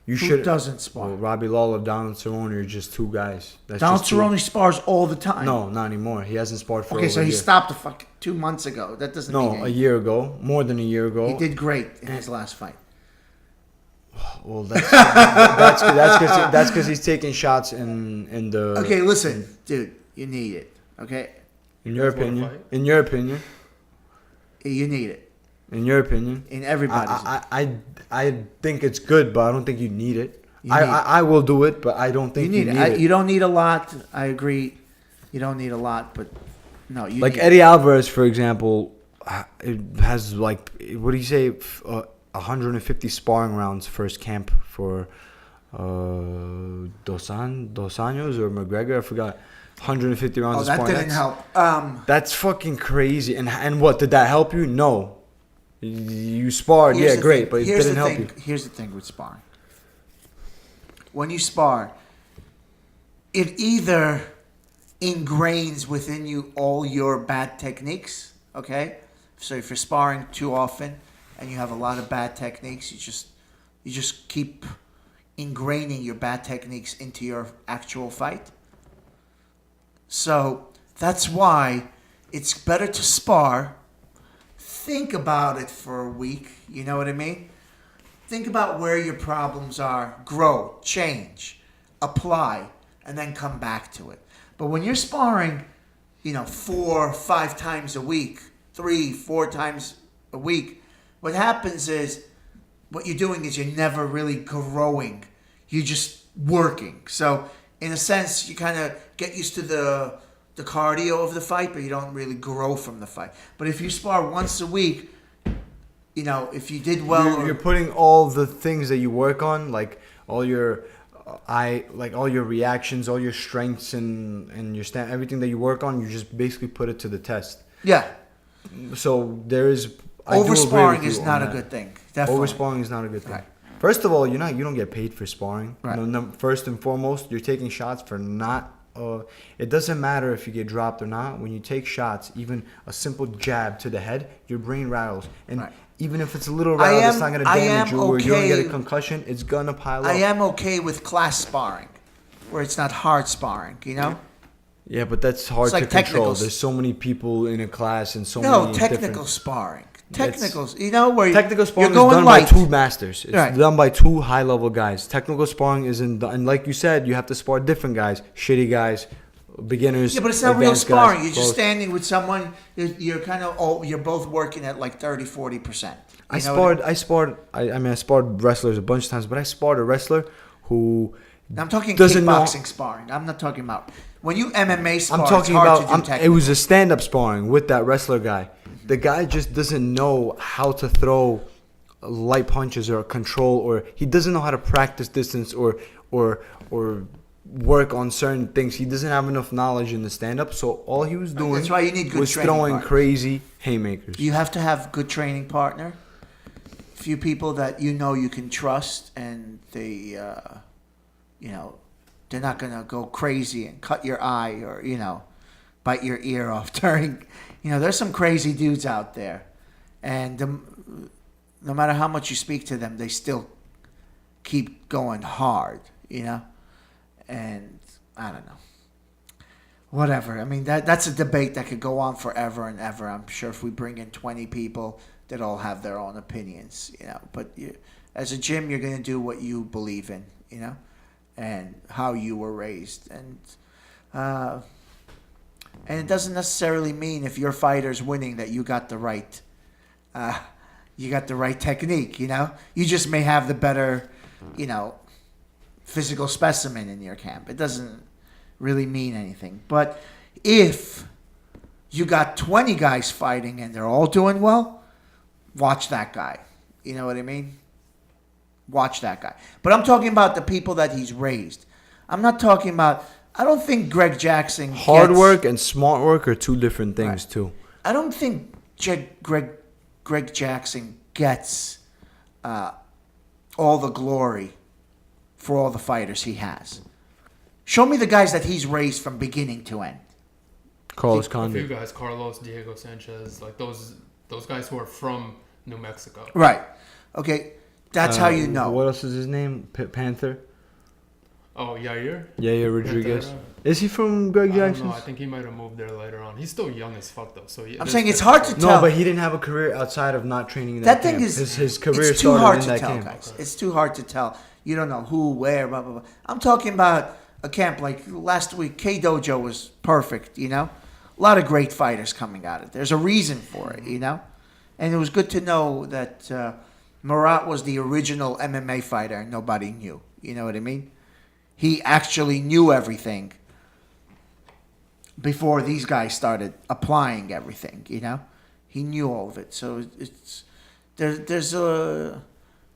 You Who should. doesn't spar? Well, Robbie Lawler, Donald Cerrone are just two guys. That's Donald just two. Cerrone spars all the time. No, not anymore. He hasn't sparred for Okay, over so a he year. stopped 2 months ago. That doesn't mean No, a anything. year ago, more than a year ago. He did great in his last fight. Well, that's because he's taking shots in the. Okay, listen, dude, you need it. Okay, In your That's one opinion. fight. In your opinion. you need it In your opinion. in everybody's. I think it's good, but I don't think you need it. You need it. I will do it, but I don't think you you need need it. it. You don't need a lot. I agree. You don't need a lot, but no, you Like need Eddie Alvarez, for example, it has like, what do you say, 150 sparring rounds first camp for Dos Anjos or McGregor, I forgot. 150 rounds Oh, of that sparring. didn't help. That's fucking crazy. And what, did that help you? No. You sparred, Here's yeah, the great, thing. but it Here's didn't the help thing. you. Here's the thing with sparring. When you spar, it either ingrains within you all your bad techniques, okay? So if you're sparring too often and you have a lot of bad techniques, you just keep ingraining your bad techniques into your actual fight. So that's why it's better to spar. Think about it for a week, you know what I mean? Think about where your problems are, grow, change, apply, and then come back to it. But when you're sparring, 4 or 5 times a week, 3, 4 times a week, what happens is what you're doing is you're never really growing. You're just working. So in a sense, you kind of get used to the cardio of the fight, but you don't really grow from the fight. But if you spar once a week, you know, if you did well, you're putting all the things that you work on, like all your all your reactions, all your strengths and your everything that you work on, you just basically put it to the test. yeah, So there is oversparring is not a good thing. Definitely. Oversparring is not a good thing. Right. First of all, you don't get paid for sparring. Right. First and foremost, you're taking shots for not. It doesn't matter if you get dropped or not. When you take shots, even a simple jab to the head, your brain rattles. And Right. even if it's a little rattle, it's not going to damage you, or you don't get a concussion. It's gonna pile up. I am okay with class sparring, where it's not hard sparring. You know. Yeah, but that's hard It's like to control. technicals. There's so many people in a class and so No, many technical different. sparring. Technicals, you know, where Technical sparring you're is going done light. by two masters. It's Right. done by two high-level guys. Technical sparring isn't, and like you said, you have to spar different guys, shitty guys, beginners. Yeah, but it's not real advanced sparring. guys, You're just both. standing with someone. You're kind of you're both working at like 30-40%. I sparred wrestlers a bunch of times, but I sparred a wrestler who I'm talking doesn't know. kickboxing sparring. I'm not talking about when you MMA spar. I'm talking it's hard about. to do It technical. was a stand-up sparring with that wrestler guy. The guy just doesn't know how to throw light punches or control, or he doesn't know how to practice distance or work on certain things. He doesn't have enough knowledge in the stand-up, so all he was doing That's why you need good was training throwing partners. crazy haymakers. You have to have good training partner. Few people that you know you can trust, and they, they're not gonna go crazy and cut your eye or bite your ear off during. There's some crazy dudes out there, and no matter how much you speak to them, they still keep going hard. And I don't know. Whatever. I mean, that's a debate that could go on forever and ever. I'm sure if we bring in 20 people, that all have their own opinions, But as a gym, you're going to do what you believe in, and how you were raised. And it doesn't necessarily mean if your fighter's winning that you got the right technique, You just may have the better, physical specimen in your camp. It doesn't really mean anything. But if you got 20 guys fighting and they're all doing well, watch that guy. You know what I mean? Watch that guy. But I'm talking about the people that he's raised. I'm not talking about... I don't think Greg Jackson Hard work and smart work are two different things, too. I don't think Greg Jackson gets all the glory for all the fighters he has. Show me the guys that he's raised from beginning to end. Carlos A few Condit. guys, Carlos, Diego Sanchez, like those guys who are from New Mexico. Right. Okay. That's how you know. What else is his name? Panther? Oh, Yair? Yair Rodriguez. Pantera? Is he from Greg I don't Jackson's? know. I think he might have moved there later on. He's still young as fuck though. So I'm saying it's hard to No, tell. but he didn't have a career outside of not training in That that thing camp. is... His career it's too hard started in to that tell, camp. guys. It's too hard to tell. You don't know who, where, blah, blah, blah. I'm talking about a camp like last week. K-Dojo was perfect, A lot of great fighters coming out of it. There's a reason for it, And it was good to know that Murat was the original MMA fighter and nobody knew. You know what I mean? He actually knew everything before these guys started applying everything, He knew all of it. So it's there's a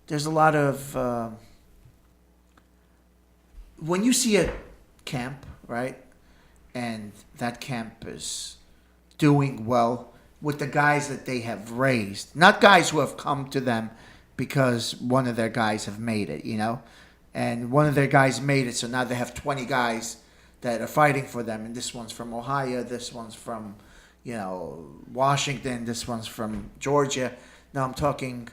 lot of when you see a camp, right? And that camp is doing well with the guys that they have raised, not guys who have come to them because one of their guys have made it, And one of their guys made it, so now they have 20 guys that are fighting for them. And this one's from Ohio, this one's from, Washington, this one's from Georgia. Now I'm talking,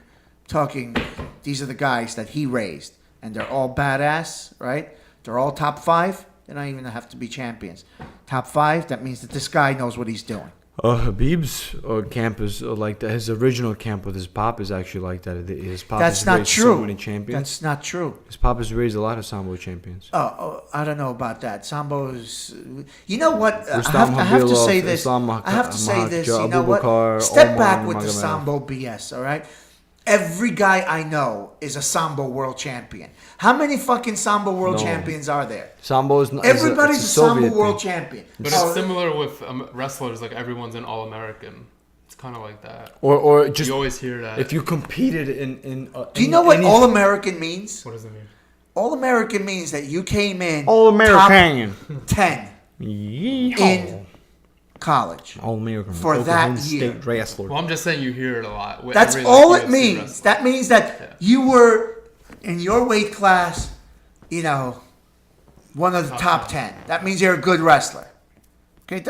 these are the guys that he raised. And they're all badass, right? They're all top 5. They don't even have to be champions. Top 5, that means that this guy knows what he's doing. Habib's camp is like that. His original camp with his pop is actually like that. His pop That's has not raised true. so many champions. That's not true. His pop has raised a lot of Sambo champions. I don't know about that. Sambo's. You know what? I Rustam have to Habilov, say this. Islam I have to say this. Makhachev, You know what? Abubakar, Step back Omar with the Magomedov. Sambo BS. All right. Every guy I know is a Sambo world champion. How many fucking Sambo world No. champions are there? Sambo is not. Everybody's it's a Soviet Sambo thing. world champion. But it's similar with wrestlers. Like everyone's an All-American. It's kind of like that. Or just You always hear that. if you competed in Do you know what All American means? What does it mean? All American means that you came in All American top 10 in college. All American for Oklahoma that year. State wrestler. Well, I'm just saying you hear it a lot. With That's every, all like, it UFC means. wrestler. That means that you were in your weight class, you know, one of the top 10. That means you're a good wrestler. Okay, it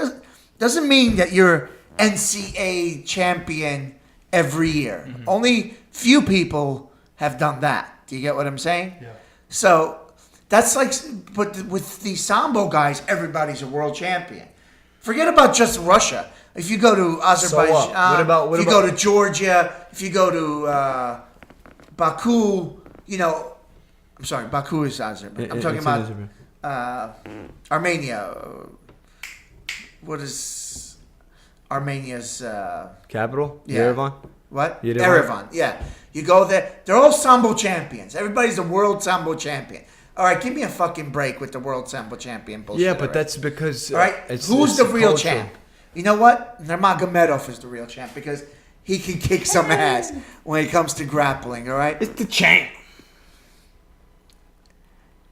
doesn't mean that you're NCAA champion every year. Mm-hmm. Only few people have done that. Do you get what I'm saying? Yeah. So that's like, but with the Sambo guys, everybody's a world champion. Forget about just Russia. If you go to Azerbaijan, What if you go to Georgia, if you go to Baku, you know, I'm sorry, Baku is Azerbaijan. I'm talking It's in about Azerbaijan. Armenia. What is Armenia's Capital? yeah. Yerevan? what? Yerevan. Yerevan. Yeah. You go there. They're all Sambo champions. Everybody's a world Sambo champion. All right, give me a fucking break with the world Sambo champion bullshit. Yeah, but already. that's because All right, who's the real champ? You know what? Nurmagomedov is the real champ because he can kick some ass when it comes to grappling. All right, It's the champ.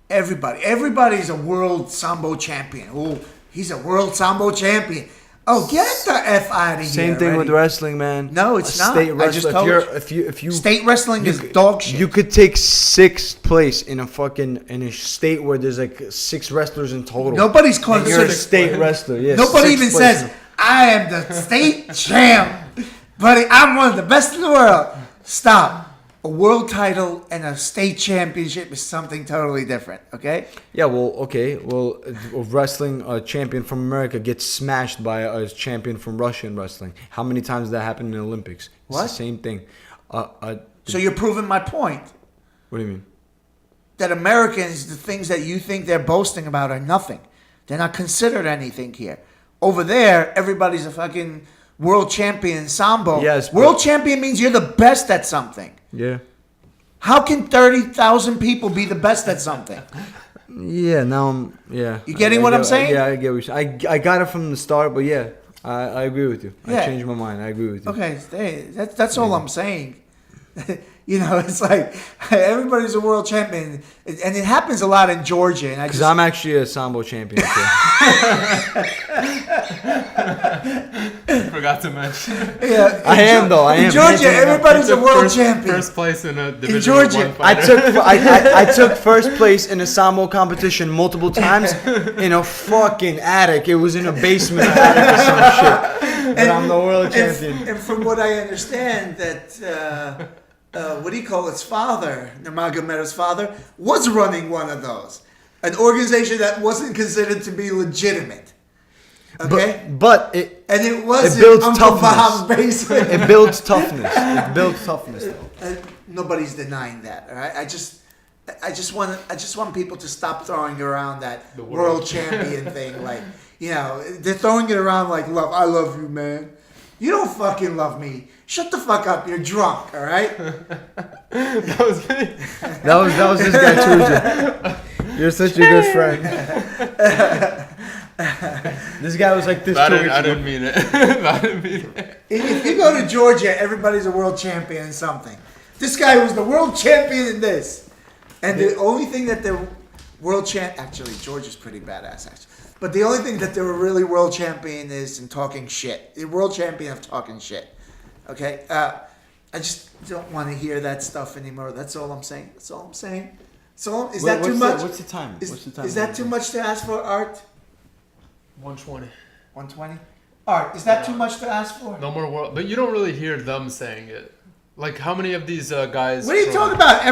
everybody's a world Sambo champion. Oh, he's a world Sambo champion. Oh, get the f out of here! Same thing with already. wrestling, man. No, it's A not. State I just wrestler. told If you State wrestling is dog shit. You could take 6th place in a state where there's like 6 wrestlers in total. Nobody's And you're a considered. state wrestler. Yeah, Nobody 6th even place. says I am the state champ, buddy. I'm one of the best in the world. Stop. A world title and a state championship is something totally different. Okay. Yeah, well, okay. Well, a wrestling champion from America gets smashed by a champion from Russia in wrestling. How many times did that happen in the Olympics? It's What? the same thing. So you're proving my point What do you mean? that Americans, the things that you think they're boasting about, are nothing. They're not considered anything here. Over there, everybody's a fucking world champion in Sambo. Yes, but- World champion means you're the best at something. Yeah. How can 30,000 people be the best at something? Yeah, now I'm. Yeah. You getting I what get- I'm saying? Yeah, I get what you're saying. I got it from the start, but yeah, I agree with you. Yeah. I changed my mind. I agree with you. Okay, hey, that's all I'm saying. You know, it's like everybody's a world champion, and it happens a lot in Georgia. And I Because just, I'm actually a Sambo champion. too. Forgot to mention. yeah, I am, though. I in am. Georgia, everybody's a Took world first, champion. First place in a Division Georgia, 1 I fighter. I took first place in a Sambo competition multiple times in a fucking attic. It was in a basement attic or some shit. But I'm the world champion. And from what I understand, that what do you call his father, Nurmagomedov's father, was running one of those, an organization that wasn't considered to be legitimate. Okay, But it and it was builds in Uncle toughness. Bob's basement. it builds toughness. It builds toughness. Though. And nobody's denying that. All right, I just want people to stop throwing around that The world world. champion thing. Like, you know, they're throwing it around like love. I love you, man. You don't fucking love me. Shut the fuck up. You're drunk. All right. That was me. That was this guy Truja. You're such a good friend. This guy was like this. I 2 didn't, weeks I ago. didn't mean it. I didn't mean it. If you go to Georgia, everybody's a world champion in something. This guy was the world champion in this, and the only thing that the world champ actually Georgia's pretty badass actually. But the only thing that they were really world champion is in talking shit. The world champion of talking shit. Okay? I just don't want to hear that stuff anymore. That's all I'm saying. That's all I'm saying. So is that too much? What's the time? Is that too much to ask for, Art? 120. 120? Art, is that too much to ask for? No more world. But you don't really hear them saying it. Like, how many of these guys? What are you talking about?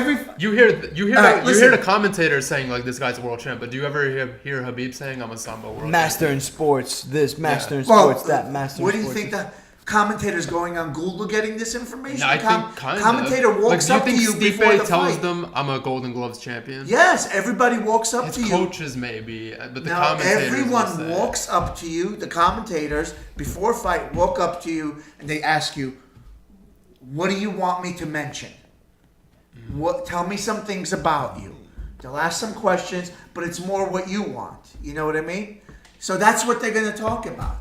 You hear right, listen. the commentators saying like this guy's a world champ, but do you ever hear Habib saying I'm a Sambo world Master champion? in sports, this master in Well, sports, that master. what do in you sports, think the commentator's going on Google getting this information? No, I think kind commentator of. walks like, up to do you you think before Stipe the tells fight. them I'm a Golden Gloves champion? Yes, everybody walks up His to you. coaches maybe, but the Now commentators will everyone say. walks up to you. The commentators before fight walk up to you and they ask you, "What do you want me to mention? What? Tell me some things about you." They'll ask some questions, but it's more what you want. You know what I mean? So that's what they're going to talk about.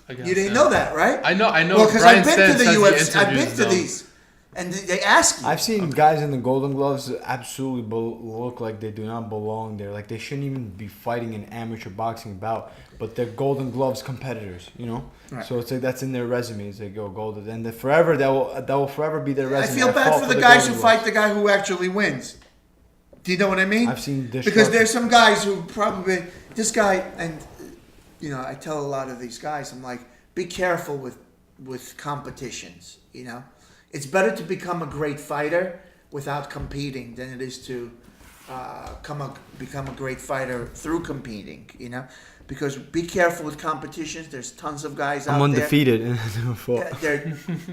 I guess, You didn't yeah. know that, right? I know. Well, because Brian I've been Stann to the says he UFC. I've been interviews to them. these, and they ask you. I've seen guys in the Golden Gloves absolutely look like they do not belong there. Like they shouldn't even be fighting an amateur boxing bout, but they're Golden Gloves competitors, you know. Right. So it's like that's in their resumes. They go Golden, and forever that will forever be their I resume. feel bad fought for the guys Golden who Gloves. fight the guy who actually wins. Do you know what I mean? I've seen this because there's some guys who probably this guy, and you know, I tell a lot of these guys, I'm like, be careful with competitions. You know, it's better to become a great fighter without competing than it is to become a great fighter through competing. You know, because be careful with competitions. There's tons of guys out I'm there. undefeated.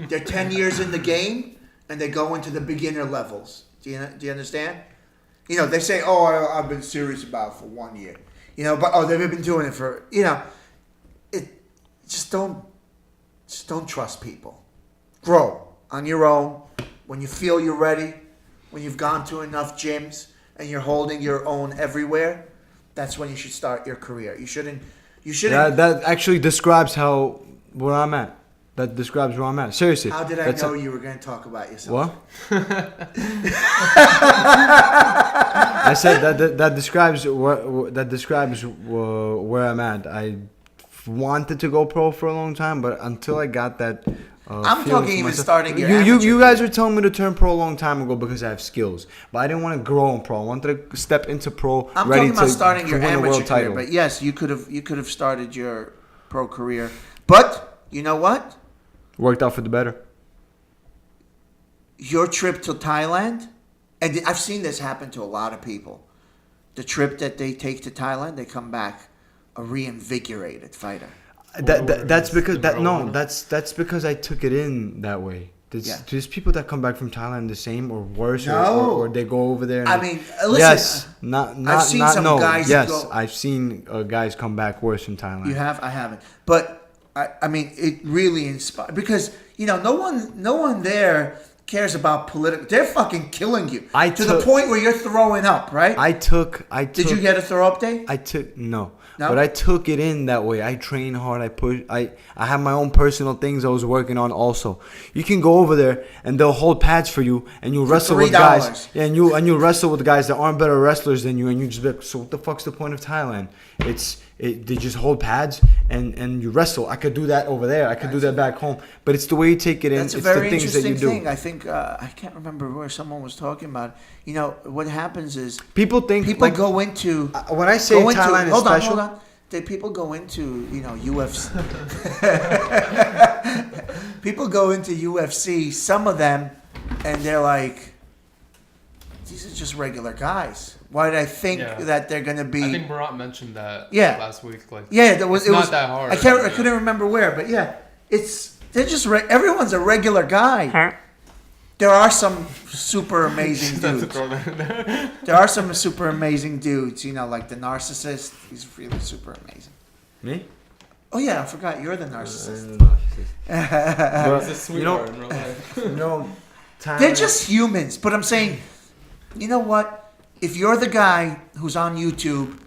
They're 10 years in the game and they go into the beginner levels. Do you understand? You know, they say, "Oh, I've been serious about it for 1 year." You know, but they've been doing it for, you know, just don't trust people. Grow on your own. When you feel you're ready, when you've gone to enough gyms and you're holding your own everywhere, that's when you should start your career. You shouldn't. That actually describes where I'm at. That describes where I'm at. Seriously. How did I know you were going to talk about yourself? What? I said that describes where I'm at. I wanted to go pro for a long time, but until I got that. I'm feeling talking for even myself- starting your You amateur guys were telling me to turn pro a long time ago because I have skills, but I didn't want to grow in pro. I wanted to step into pro. I'm ready talking about to starting your win a amateur world career, title. but yes, you could have started your pro career. But you know what? Worked out for the better. Your trip to Thailand, and I've seen this happen to a lot of people. The trip that they take to Thailand, they come back a reinvigorated fighter. That's because I took it in that way. There's people that come back from Thailand the same or worse, or they go over there. And I mean, listen. yes, I've seen some guys Yes, go- I've seen guys come back worse in Thailand. You have? I haven't. But I mean, it really inspired because you know no one there cares about political. They're fucking killing you to the point where you're throwing up, right? I took. Did you get a throw up day? No. No? But I took it in that way. I trained hard. I have my own personal things I was working on also. You can go over there and they'll hold pads for you and you wrestle with guys. Yeah, and you wrestle with guys that aren't better wrestlers than you and you just be like, so what the fuck's the point of Thailand? They just hold pads and you wrestle. I could do that over there. I could do that back home. But it's the way you take it in. That's it's a very the things that you interesting do. thing. I think I can't remember where someone was talking about it. You know what happens is People go into when I say Thailand is special. Hold on. People go into UFC. People go into UFC. Some of them, and they're like, these are just regular guys. Why did I think that they're gonna be? I think Barat mentioned that last week. Like, it was not that hard. I couldn't remember where, but they're just everyone's a regular guy. There are some super amazing dudes. There are some super amazing dudes, like the narcissist. He's really super amazing. Me? Oh yeah, I forgot you're the narcissist. He's a sweetheart in real life. They're just humans, but I'm saying, you know what? If you're the guy who's on YouTube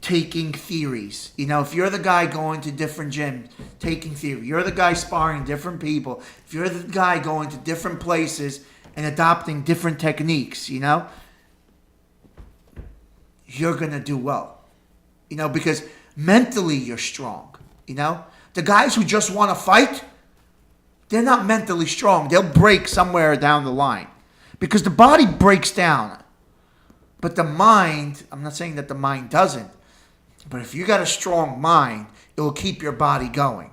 taking theories, if you're the guy going to different gyms taking theory, you're the guy sparring different people, if you're the guy going to different places and adopting different techniques, you're gonna do well, because mentally you're strong. The guys who just want to fight, they're not mentally strong. They'll break somewhere down the line because the body breaks down, but the mind, I'm not saying that the mind doesn't, but if you got a strong mind, it will keep your body going.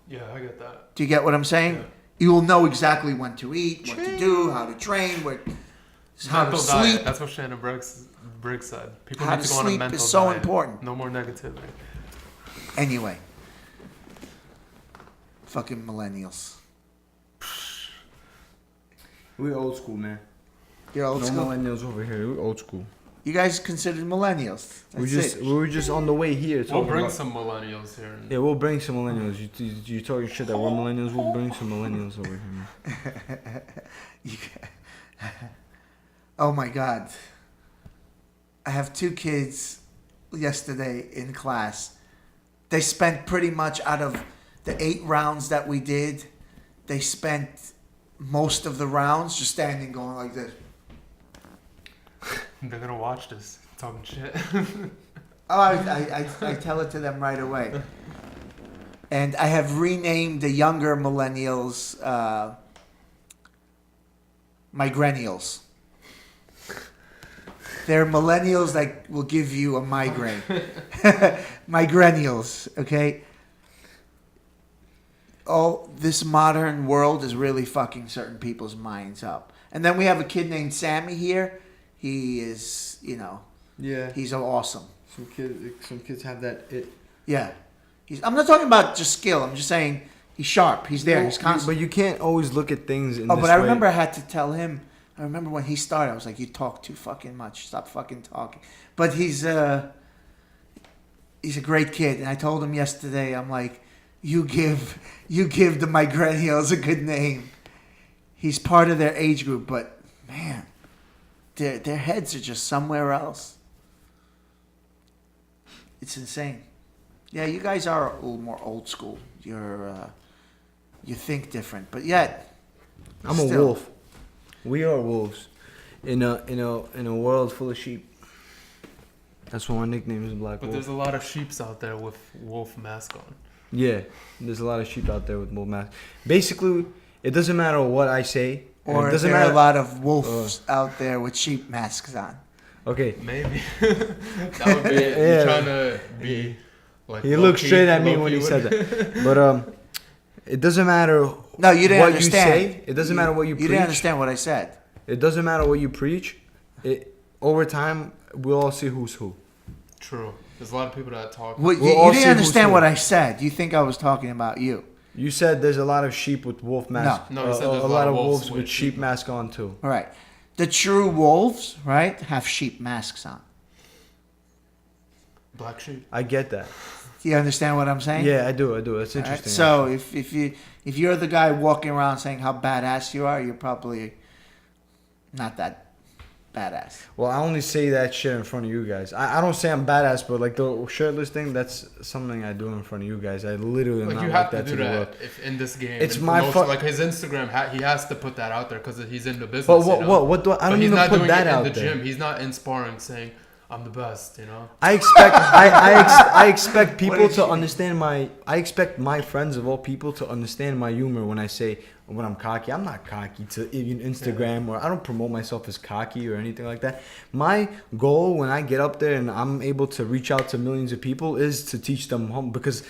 Yeah, I get that. Do you get what I'm saying? You will know exactly when to eat, what to do, how to train, how to Mental sleep. diet. That's what Shannon Briggs said. People How need to to go on a sleep mental is so diet. important. No more negativity. Anyway. Fucking millennials. We old school, man. You're old No school? millennials over here. We old school. You guys considered millennials. That's it. We were just on the way here. We'll talking bring about- some millennials here. Yeah, we'll bring some millennials. You talking shit that we're millennials? We'll bring some millennials over here. Man. Oh my God. I have 2 kids yesterday in class. They spent pretty much out of the 8 rounds that we did, they spent most of the rounds just standing going like this. They're gonna watch this talking shit. Oh, I tell it to them right away. And I have renamed the younger millennials migrainials. They're millennials that will give you a migraine. Migrainials, okay? Oh, this modern world is really fucking certain people's minds up. And then we have a kid named Sammy here. He is, Yeah. he's awesome. Some kids have that. Yeah. I'm not talking about just skill. I'm just saying he's sharp. He's there. He's constant. But you can't always look at things in Oh, this but I way. remember I had to tell him. I remember when he started, I was like, "You talk too fucking much. Stop fucking talking." But he's a great kid, and I told him yesterday. I'm like, "You give the migrainials a good name." He's part of their age group, but man, their heads are just somewhere else. It's insane. Yeah, you guys are a little more old school. You think different, but yet I'm a still. wolf. We are wolves in a world full of sheep. That's why my nickname is Black But Wolf. there's a lot of sheeps out there with wolf mask on. Yeah, there's a lot of sheep out there with wolf masks. Basically, it doesn't matter what I say. Or it doesn't there are matter. a lot of wolves out there with sheep masks on. Okay, Maybe. That would be Yeah. you trying to be like. he low looked key- straight at me low when key he said with- that. But it doesn't matter. No, you didn't what understand. You say. It doesn't matter what you preach. You didn't understand what I said. It doesn't matter what you preach. Over time, we'll all see who's who. True. There's a lot of people that talk. What, We'll you all see didn't who's understand who. what I said. You think I was talking about you. You said there's a lot of sheep with wolf masks. No, he said there's a lot of wolves with sheep mask on too. All right. The true wolves, right, have sheep masks on. Black sheep. I get that. Do you understand what I'm saying? Yeah, I do. That's All right? interesting. So if you're the guy walking around saying how badass you are, you're probably not that badass. Well, I only say that shit in front of you guys. I don't say I'm badass, but like the shirtless thing, that's something I do in front of you guys. I literally am Like not you like have to that do the that world. if in this game. It's in my promotion, like his Instagram. He has to put that out there because he's in the business. But what do I But don't he's even not put doing that it in out the there. gym. He's not in sparring saying I'm the best. I expect I expect people did to you- understand my. I expect my friends of all people to understand my humor when I say when I'm cocky. I'm not cocky to even Instagram or I don't promote myself as cocky or anything like that. My goal when I get up there and I'm able to reach out to millions of people is to teach them because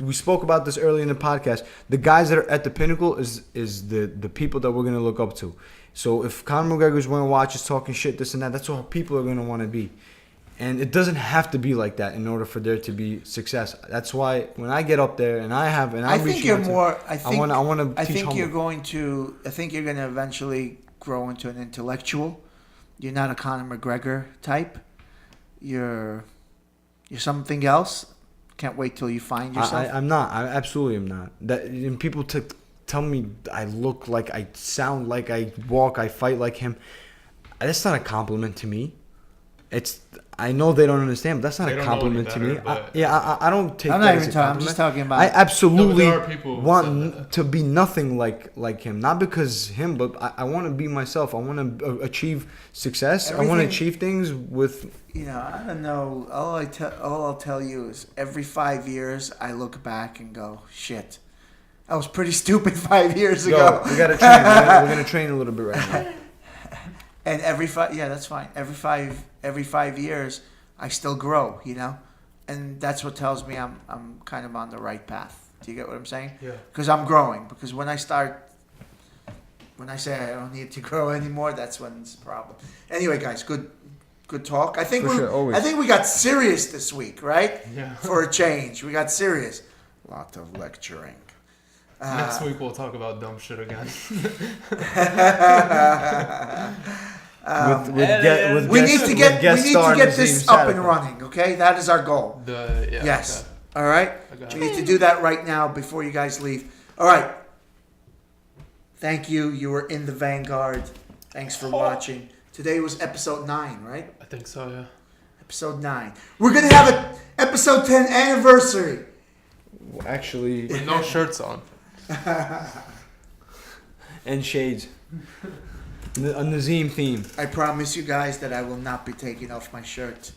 we spoke about this earlier in the podcast. The guys that are at the pinnacle is the people that we're gonna look up to. So if Conor McGregor's wearing watches, talking shit, this and that, that's what people are gonna want to be. And it doesn't have to be like that in order for there to be success. That's why when I get up there and I'm I think reaching you're out to- more. I think. I want to I teach think humble. you're going to. I think you're going to eventually grow into an intellectual. You're not a Conor McGregor type. You're something else. Can't wait till you find yourself. I'm not. I absolutely am not. That and people tell me I look like, I sound like, I walk, I fight like him. That's not a compliment to me. I know they don't understand, but that's not They a don't know any compliment to me. better, I don't take I'm that not as even a talking. I'm just compliment. talking about. I absolutely No, but there are people who said want that. to be nothing like him. Not because him, but I want to be myself. I want to achieve success. I want to Everything- achieve things with. I don't know. All I'll tell you is every 5 years I look back and go, shit, I was pretty stupid 5 years ago. Yo, we gotta train. We're gonna train a little bit right now. And that's fine. Every 5 years, I still grow, and that's what tells me I'm kind of on the right path. Do you get what I'm saying? Yeah. Because I'm growing. Because when I start When I say I don't need to grow anymore, that's when it's a problem. Anyway, guys, good talk. I think we got serious this week, right? Yeah. For a change, we got serious. Lot of lecturing. Next week we'll talk about dumb shit again. We need to get this up and running. Okay, that is our goal. Yes. Okay. All right. We need to do that right now before you guys leave. All right. Thank you. You were in the Vanguard. Thanks for watching. Today was episode 9, right? I think so, yeah. Episode 9. We're gonna have an episode 10 anniversary. Actually, With no shirts on. and shades. A Nazim theme. I promise you guys that I will not be taking off my shirt.